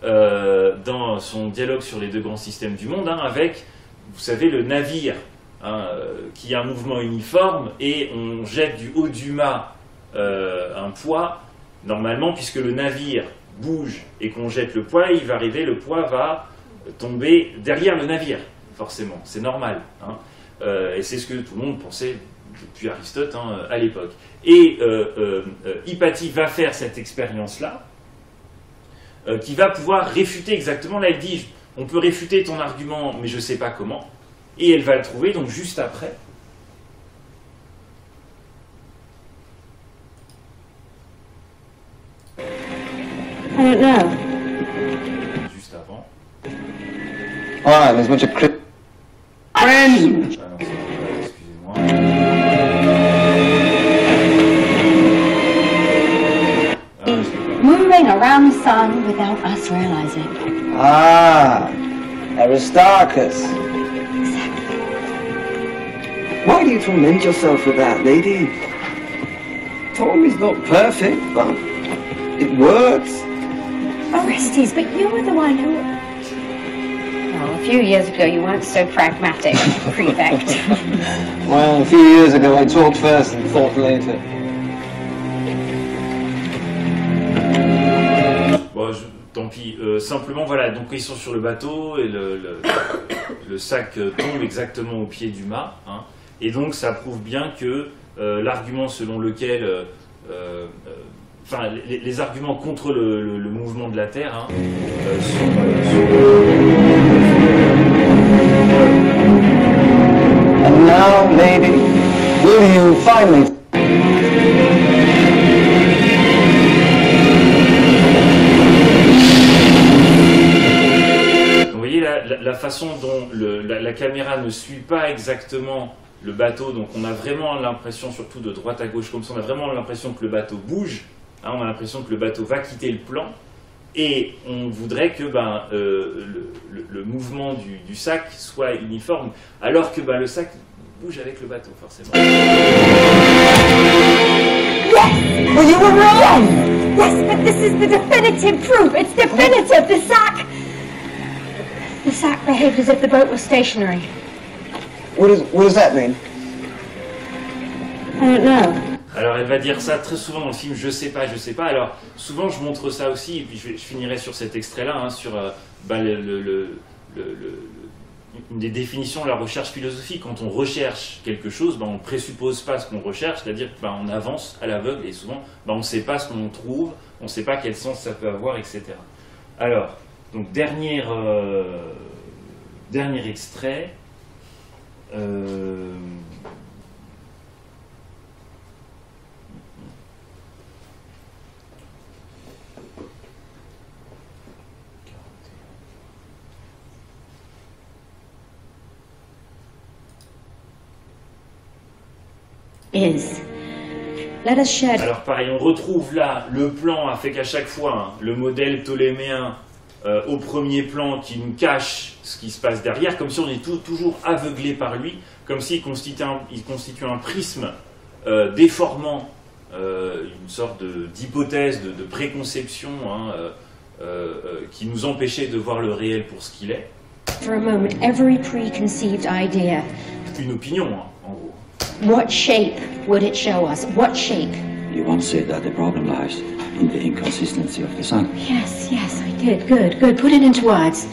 dans son dialogue sur les deux grands systèmes du monde, hein, avec, vous savez, le navire, hein, qui a un mouvement uniforme, et on jette du haut du mât un poids, normalement, puisque le navire bouge et qu'on jette le poids, il va arriver, le poids va tomber derrière le navire, forcément, c'est normal. Hein, et c'est ce que tout le monde pensait depuis Aristote, hein, à l'époque. Et Hypatie va faire cette expérience-là, qui va pouvoir réfuter exactement, là elle dit, on peut réfuter ton argument, mais je ne sais pas comment, et elle va le trouver, donc juste après. I don't know. Juste avant. Ah, there's a bunch of Friends! Ah non, c'est pas vrai, excusez-moi. Moving around the sun without us realizing. Ah, Aristarchus. Why do you torment yourself with that, lady? Ptolemy's not perfect, but it works. Orestes, but you were the one who... Well, a few years ago you weren't so pragmatic, prefect. Well, a few years ago I talked first and thought later. Bon, tant pis. Simplement, voilà, donc ils sont sur le bateau et le sac tombe exactement au pied du mât. Hein, et donc ça prouve bien que l'argument selon lequel... Enfin, les arguments contre le mouvement de la Terre, hein, And now, lady, will you finally... Donc, vous voyez la façon dont la caméra ne suit pas exactement le bateau, donc on a vraiment l'impression, surtout de droite à gauche comme ça, on a vraiment l'impression que le bateau bouge. Hein, on a l'impression que le bateau va quitter le plan et on voudrait que le mouvement du sac soit uniforme, alors que le sac bouge avec le bateau, forcément. Yes! Well, you were wrong! Yes, but this is the definitive proof. It's definitive. The sack behaved as if the boat was stationary. What does that mean? I don't know. Alors elle va dire ça très souvent dans le film, je sais pas. Alors souvent je montre ça aussi, et puis je finirai sur cet extrait-là, hein, sur une des définitions de la recherche philosophique. Quand on recherche quelque chose, on ne présuppose pas ce qu'on recherche, c'est-à-dire qu'on avance à l'aveugle, et souvent on ne sait pas ce qu'on trouve, on ne sait pas quel sens ça peut avoir, etc. Alors, donc dernier extrait. is. Let us shed. Alors pareil, on retrouve là le plan, fait qu'à chaque fois, le modèle ptoléméen au premier plan qui nous cache ce qui se passe derrière, comme si on est toujours aveuglé par lui, comme s'il constitue un prisme déformant une sorte d'hypothèse, de préconception qui nous empêchait de voir le réel pour ce qu'il est. For a moment, every preconceived idea. Une opinion, en gros. What shape would it show us? What shape? You once said that the problem lies in the inconsistency of the sun. Yes, yes, I did. Good. Put it into words.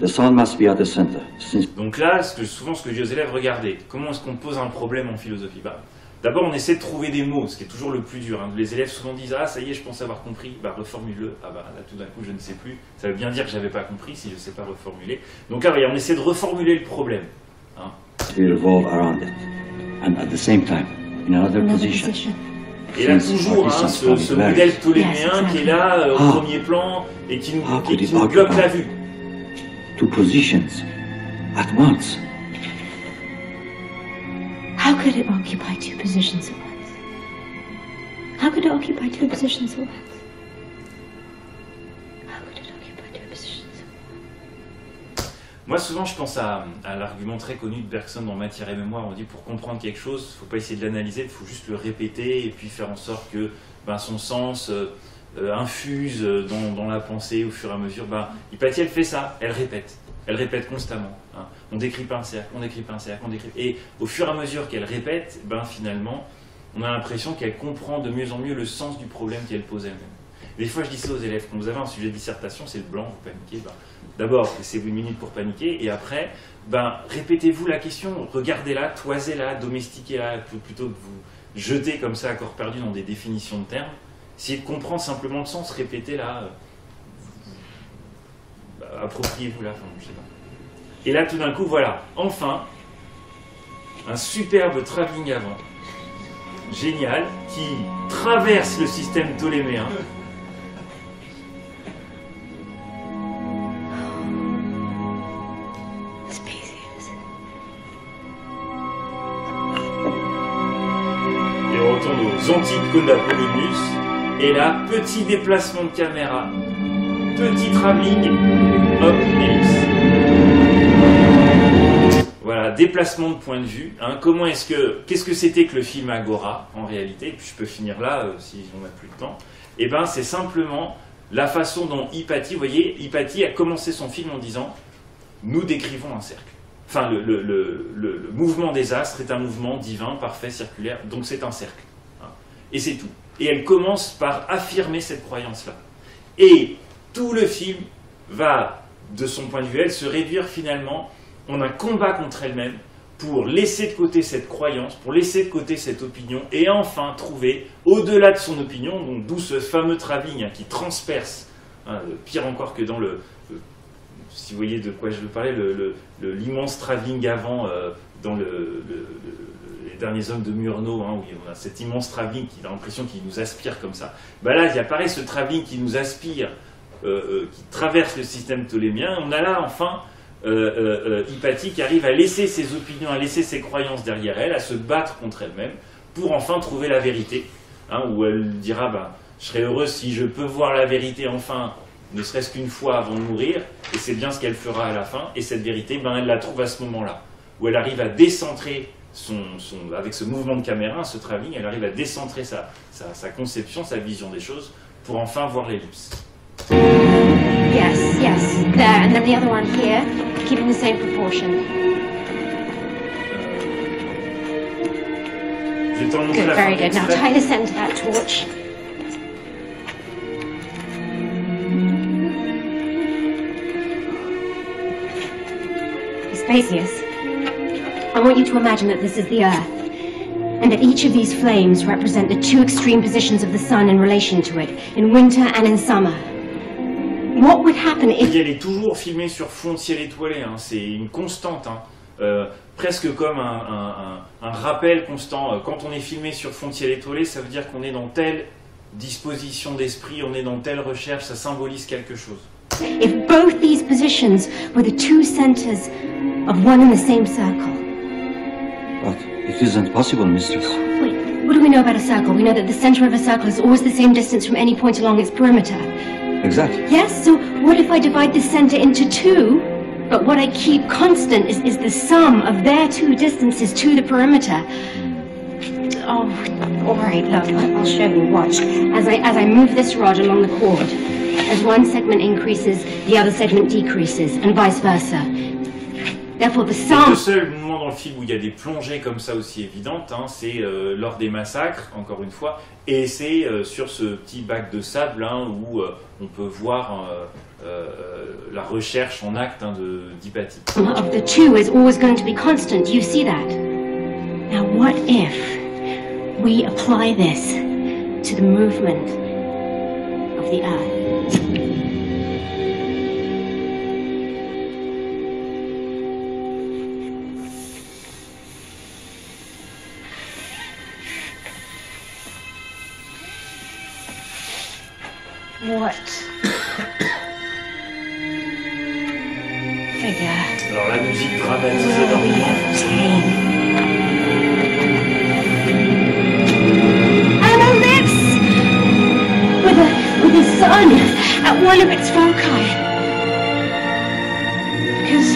The sun must be at the center. Donc là, souvent ce que je dis aux élèves, regardez, comment est-ce qu'on pose un problème en philosophie? D'abord, on essaie de trouver des mots, ce qui est toujours le plus dur. Les élèves souvent disent « Ah, ça y est, je pense avoir compris. » Reformule-le. Ah là, tout d'un coup, je ne sais plus. Ça veut bien dire que je n'avais pas compris si je ne sais pas reformuler. Donc là, on essaie de reformuler le problème. We revolve around it, and at the same time, in another position. Et là, toujours, ce modèle ptoléméen qui est là, au premier plan, et qui nous bloque la vue. Two positions, at once. How could it occupy two positions at once? How could it occupy two positions at once? How could it occupy two positions at once? Moi, souvent, je pense à l'argument très connu de Bergson dans Matière et Mémoire. On dit pour comprendre quelque chose, il ne faut pas essayer de l'analyser, il faut juste le répéter et puis faire en sorte que son sens infuse dans la pensée au fur et à mesure. Hypatie, elle fait ça, elle répète constamment. On décrit pas un cercle, on décrit pas un cercle, on décrit. Et au fur et à mesure qu'elle répète, finalement, on a l'impression qu'elle comprend de mieux en mieux le sens du problème qu'elle pose elle-même. Des fois, je dis ça aux élèves, quand vous avez un sujet de dissertation, c'est le blanc, vous paniquez. D'abord, laissez-vous une minute pour paniquer, et après, répétez-vous la question, regardez-la, toisez-la, domestiquez-la, plutôt que de vous jeter comme ça à corps perdu dans des définitions de termes. Essayez de comprendre simplement le sens, répétez-la, appropriez-vous-la, je sais pas. Et là, tout d'un coup, voilà, enfin, un superbe travelling avant, génial, qui traverse le système ptoléméen. Et on retourne aux antipodes d'Apollonius, et là, petit déplacement de caméra, petit travelling, hop, ellipse. Voilà, déplacement de point de vue. Qu'est-ce que c'était que le film Agora, en réalité? Et puis je peux finir là, si on n'a plus de temps. C'est simplement la façon dont Hypatie, vous voyez, Hypatie a commencé son film en disant « Nous décrivons un cercle ». Enfin, le mouvement des astres est un mouvement divin, parfait, circulaire, donc c'est un cercle. Et c'est tout. Et elle commence par affirmer cette croyance-là. Et tout le film va, de son point de vue, elle, se réduire finalement en un combat contre elle-même pour laisser de côté cette croyance, pour laisser de côté cette opinion, et enfin trouver, au-delà de son opinion, donc d'où ce fameux travelling qui transperce, pire encore que dans si vous voyez de quoi je veux parler, l'immense travelling avant dans les derniers hommes de Murnau, où on a cet immense travelling qui a l'impression qu'il nous aspire comme ça. Là, il apparaît ce travelling qui nous aspire, qui traverse le système ptoléméen. On a là enfin Hypatie qui arrive à laisser ses opinions, à laisser ses croyances derrière elle, à se battre contre elle-même pour enfin trouver la vérité, où elle dira je serais heureuse si je peux voir la vérité enfin, ne serait-ce qu'une fois avant de mourir, et c'est bien ce qu'elle fera à la fin, et cette vérité, elle la trouve à ce moment-là, où elle arrive à décentrer avec ce mouvement de caméra, ce travelling, elle arrive à décentrer sa conception, sa vision des choses, pour enfin voir l'ellipse. Yes, there, and then the other one here, keeping the same proportion. Je vais t'en montrer Good, la very fin. good. Now tie this end to that torch. Vespasius, I want you to imagine that this is the Earth, and that each of these flames represent the two extreme positions of the sun in relation to it, in winter and in summer. What would happen if... Elle est toujours filmée sur fond de ciel étoilé, c'est une constante, presque comme un rappel constant. Quand on est filmé sur fond de ciel étoilé, ça veut dire qu'on est dans telle disposition d'esprit, on est dans telle recherche, ça symbolise quelque chose. If both these positions were the two centers of one and the same circle. But It isn't possible, mistress. Wait, what do we know about a circle? We know that the center of a circle is always the same distance from any point along its perimeter. Exactly. Yes, so what if I divide this center into two, but what I keep constant is the sum of their two distances to the perimeter? Oh, all right, look, I'll show you, watch. As I move this rod along the cord, as one segment increases, the other segment decreases, and vice versa. Therefore, the sum... Le seul moment dans le film où il y a des plongées comme ça aussi évidentes, hein, c'est lors des massacres, encore une fois, et c'est sur ce petit bac de sable hein, où on peut voir la recherche en acte hein, d'Hypatie. Of the two is always going to be constant, do you see that? Now what if we apply this to the movement of the Earth? What figure Alors la musique dramatisée will dans we obtain? An ellipse with a sun at one of its foci. Because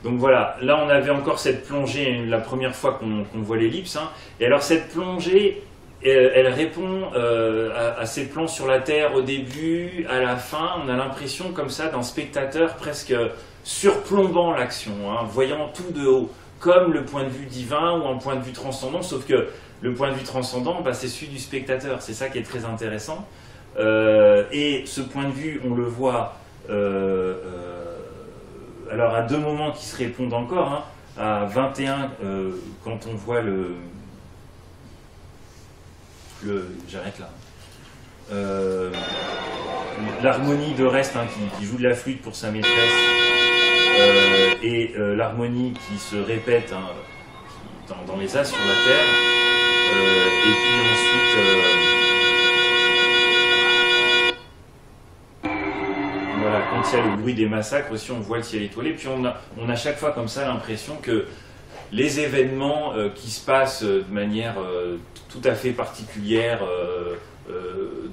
Donc voilà, là on avait encore cette plongée, la première fois qu'on voit l'ellipse, hein. Et alors cette plongée, elle répond à ces plans sur la Terre au début, à la fin, on a l'impression comme ça d'un spectateur presque surplombant l'action, hein, voyant tout de haut, comme le point de vue divin ou un point de vue transcendant, sauf que le point de vue transcendant, bah, c'est celui du spectateur, c'est ça qui est très intéressant. Et ce point de vue, on le voit alors à deux moments qui se répondent encore, hein, à 21, quand on voit j'arrête là. L'harmonie de reste hein, qui joue de la flûte pour sa maîtresse et l'harmonie qui se répète hein, dans les As sur la Terre. Et puis ensuite, voilà, quand il y a le bruit des massacres aussi, on voit le ciel étoilé. Puis on a chaque fois comme ça l'impression que les événements qui se passent de manière tout à fait particulière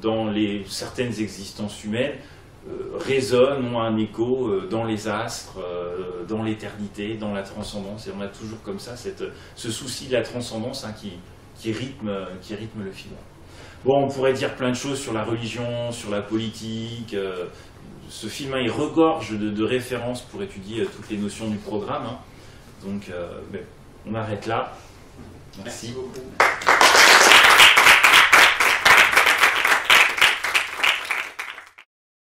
dans certaines existences humaines résonnent, ont un écho dans les astres, dans l'éternité, dans la transcendance. Et on a toujours comme ça ce souci de la transcendance hein, qui rythme le film. Bon, on pourrait dire plein de choses sur la religion, sur la politique. Ce film, hein, il regorge de références pour étudier toutes les notions du programme. Hein. Donc, on arrête là. Merci beaucoup.